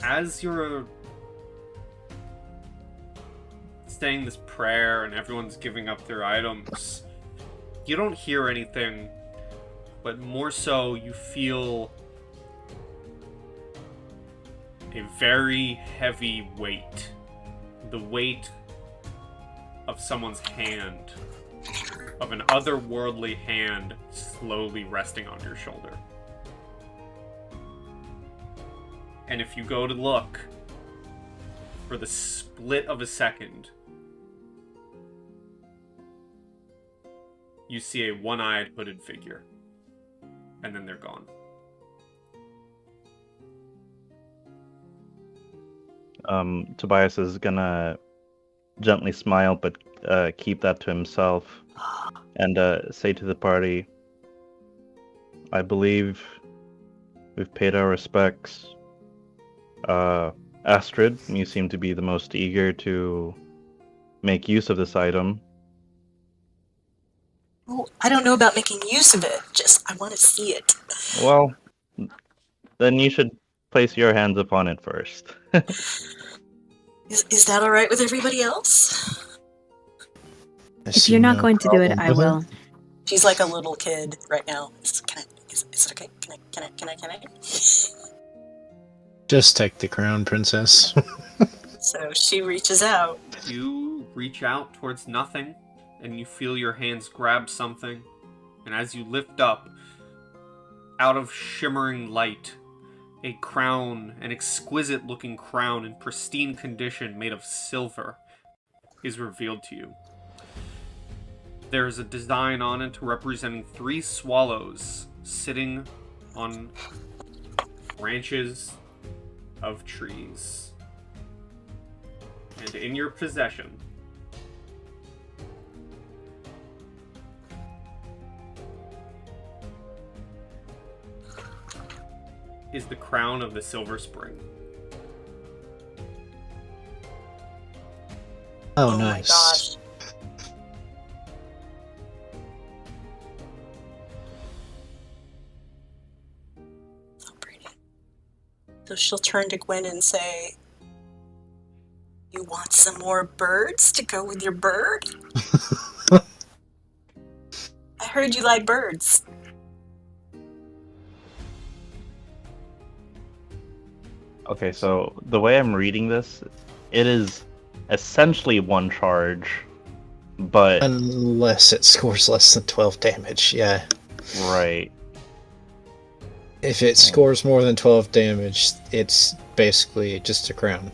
As you're saying this prayer and everyone's giving up their items, you don't hear anything, but more so you feel a very heavy weight. The weight of someone's hand, of an otherworldly hand slowly resting on your shoulder. And if you go to look, for the split of a second, you see a one-eyed hooded figure. And then they're gone. Tobias is gonna gently smile, but keep that to himself, and say to the party, I believe we've paid our respects. Astrid, you seem to be the most eager to make use of this item. Oh, I don't know about making use of it. Just, I want to see it. Well, then you should place your hands upon it first. Is that alright with everybody else? If you're not going to do it, I will. She's like a little kid right now. Is it okay? Can I? Just take the crown, princess. So she reaches out. You reach out towards nothing, and you feel your hands grab something, and as you lift up, out of shimmering light, a crown, an exquisite-looking crown in pristine condition made of silver, is revealed to you. There is a design on it representing 3 swallows sitting on branches of trees. And in your possession is the crown of the Silver Spring. Oh, Oh my nice. gosh. So pretty. So she'll turn to Gwen and say, "You want some more birds to go with your bird? I heard you like birds." Okay, so the way I'm reading this, it is essentially one charge, but Unless it scores less than 12 damage, yeah. right. If it scores more than 12 damage, it's basically just a crown.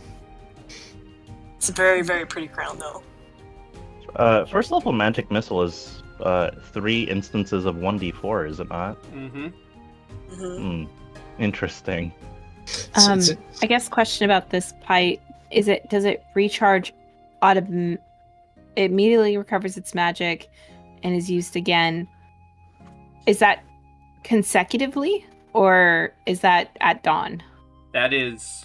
It's a very, very pretty crown, though. First level magic missile is 3 instances of 1d4, is it not? Mm-hmm. Hmm. Interesting. I guess question about this pipe does it recharge it immediately recovers its magic and is used again? Is that consecutively or is that at dawn? That is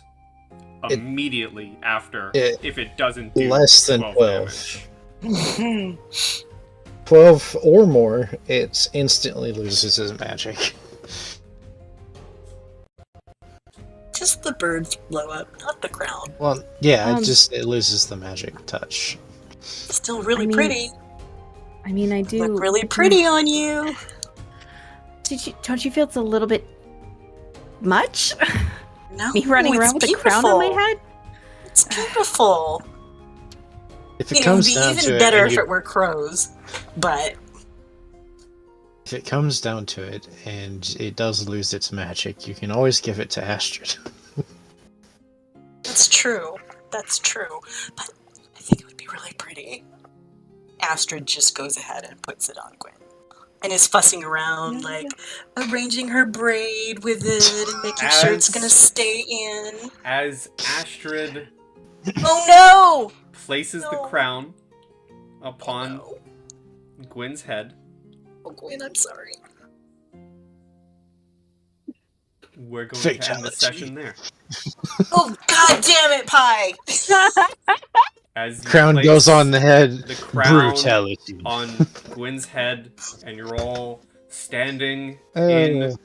immediately after, it- if it doesn't do less than 12 12. damage. 12 or more, it instantly loses its magic. Just the birds blow up, not the crown. Well, yeah, Um, it loses the magic touch. Still really I mean, pretty. I mean, I do Look really pretty on you. Don't you feel it's a little bit much? No, Me running it's around with a crown on my beautiful. head? It's beautiful. If You it know, it'd comes be down even to it, better and if it were crows. But if it comes down to it, and it does lose its magic, you can always give it to Astrid. that's true. That's true. But I think it would be really pretty. Astrid just goes ahead and puts it on Gwen. And is fussing around, like arranging her braid with it and making sure it's gonna stay in. As Astrid Oh places the No. crown no! upon No. Gwen's head, Oh, Gwen, I'm sorry. we're going to end the Fatality. session there. Oh, god damn it, Pie! As you Crown place goes on the head. the crown Brutality. on Gwen's head, and you're all standing in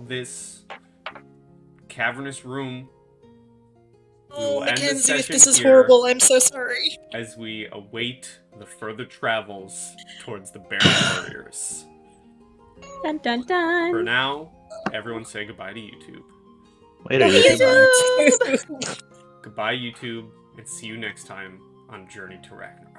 this cavernous room. We Oh, will end the Mackenzie, if session this is here horrible, I'm so sorry. as we await the further travels towards the Baron Warriors. Dun dun dun. For now, everyone say goodbye to YouTube. Later, Oh, YouTube. YouTube. Goodbye, YouTube, and see you next time on Journey to Ragnarok.